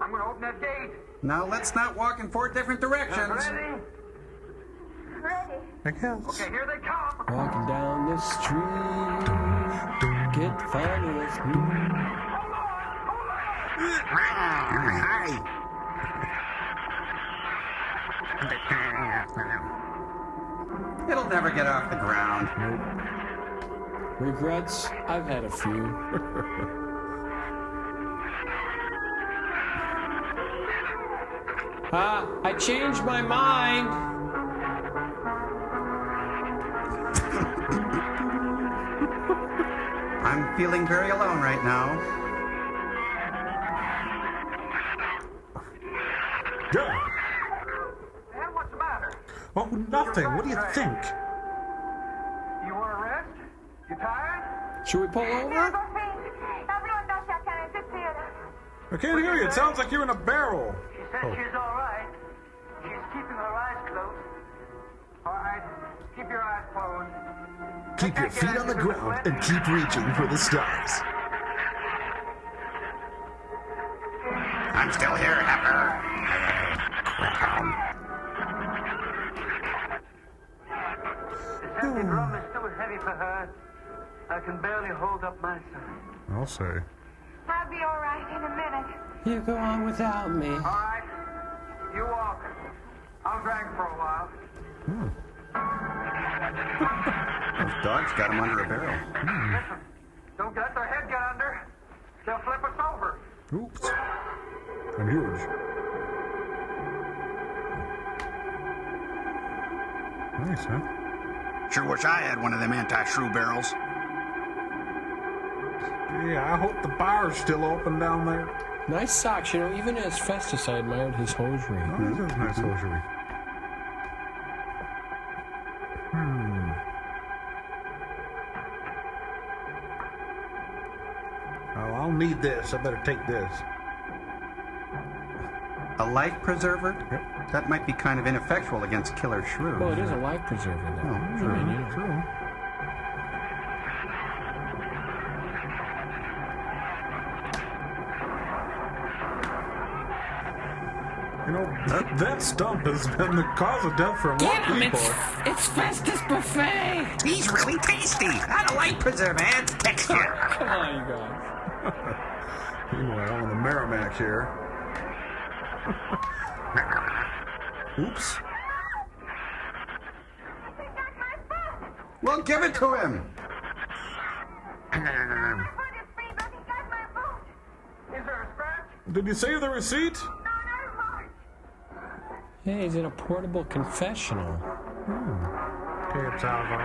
I'm going to open that gate. Now let's not walk in 4 different directions. Ready? Ready. I guess. Okay, here they come. Walking down the street. Get the finest. It'll never get off the ground. Regrets? I've had a few. I changed my mind. I'm feeling very alone right now. Yeah. Dad, what's the matter? Oh, nothing. What do you think? You want to rest? You tired? Should we pull over? I can't hear you. It sounds like you're in a barrel. She said she's all right. She's keeping her eyes closed. All right, keep your eyes closed. Keep your feet on the ground and keep reaching for the stars. I'm still here, Happer. This empty drum is still heavy for her. I can barely hold up my side. I'll say. I'll be all right in a minute. You go on without me. All right, you walk. I'll drag for a while. Those dogs got him under a barrel. Listen, don't let their head get under. They'll flip us over. Oops. I'm huge. Nice, huh? Sure wish I had one of them anti-shrew barrels. Yeah, I hope the bar's still open down there. Nice socks, you know, even as Festus, I admired his hosiery. Oh, this is nice hosiery. Oh, I'll need this. I better take this. A life preserver? Yep. That might be kind of ineffectual against killer shrews. Well, it is a life preserver, though. Oh, I mean, you know. True. You know, that stump has been the cause of death for a lot of people. It's Festus Buffet. He's really tasty. I don't like preserve ants. Texture. Come on, you guys. Meanwhile, on the Merrimack here. Oops. Well, give it to him. Did you save the receipt? Hey, he's in a portable confessional. Tape salvo.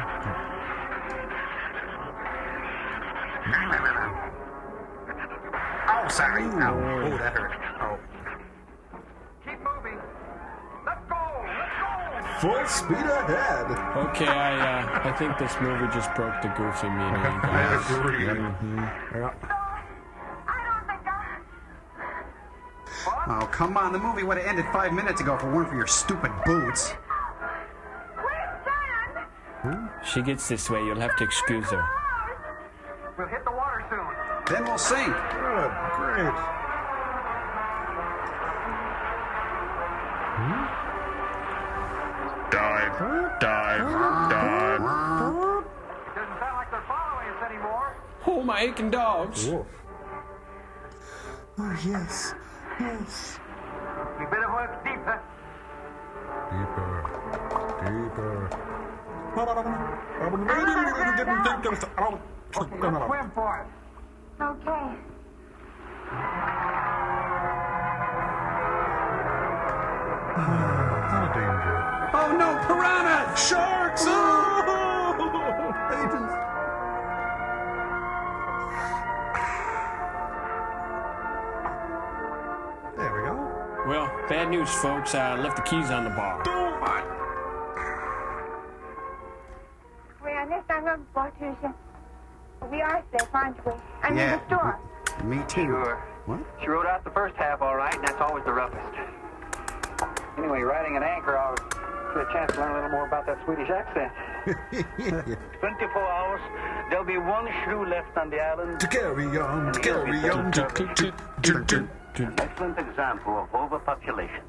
Oh, sorry. Oh, that hurt. Oh. Keep moving. Let's go. Full speed ahead. Okay, I think this movie just broke the goofy meaning, you guys. I agree. Yeah. Oh, come on. The movie would have ended 5 minutes ago if it weren't for your stupid boots. She gets this way. You'll have to excuse her. We'll hit the water soon. Then we'll sink. Good, great. Dive. Doesn't sound like they're following us anymore. Oh, my aching dogs. Woof. Oh, yes. Yes. We better work deeper. Deeper. Swim for it. Okay. Oh, no, piranha! Sharks! Oh! Agents. There we go. Well, bad news, folks. I left the keys on the bar. We understand the situation. We are safe, aren't we? I mean, Yeah. the store. Me too. Sure. What? She rode out the first half all right, and that's always the roughest. Anyway, riding an anchor, I was get a chance to learn a little more about that Swedish accent. 24 hours, there'll be one shrew left on the island. To carry on, to carry on. An excellent example of overpopulation.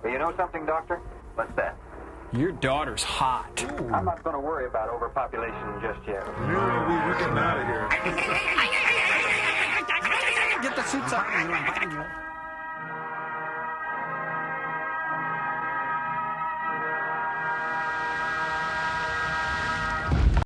Well, you know something, Doctor? What's that? Your daughter's hot. I'm not going to worry about overpopulation just yet. No, we're getting out of here. Get the suits up.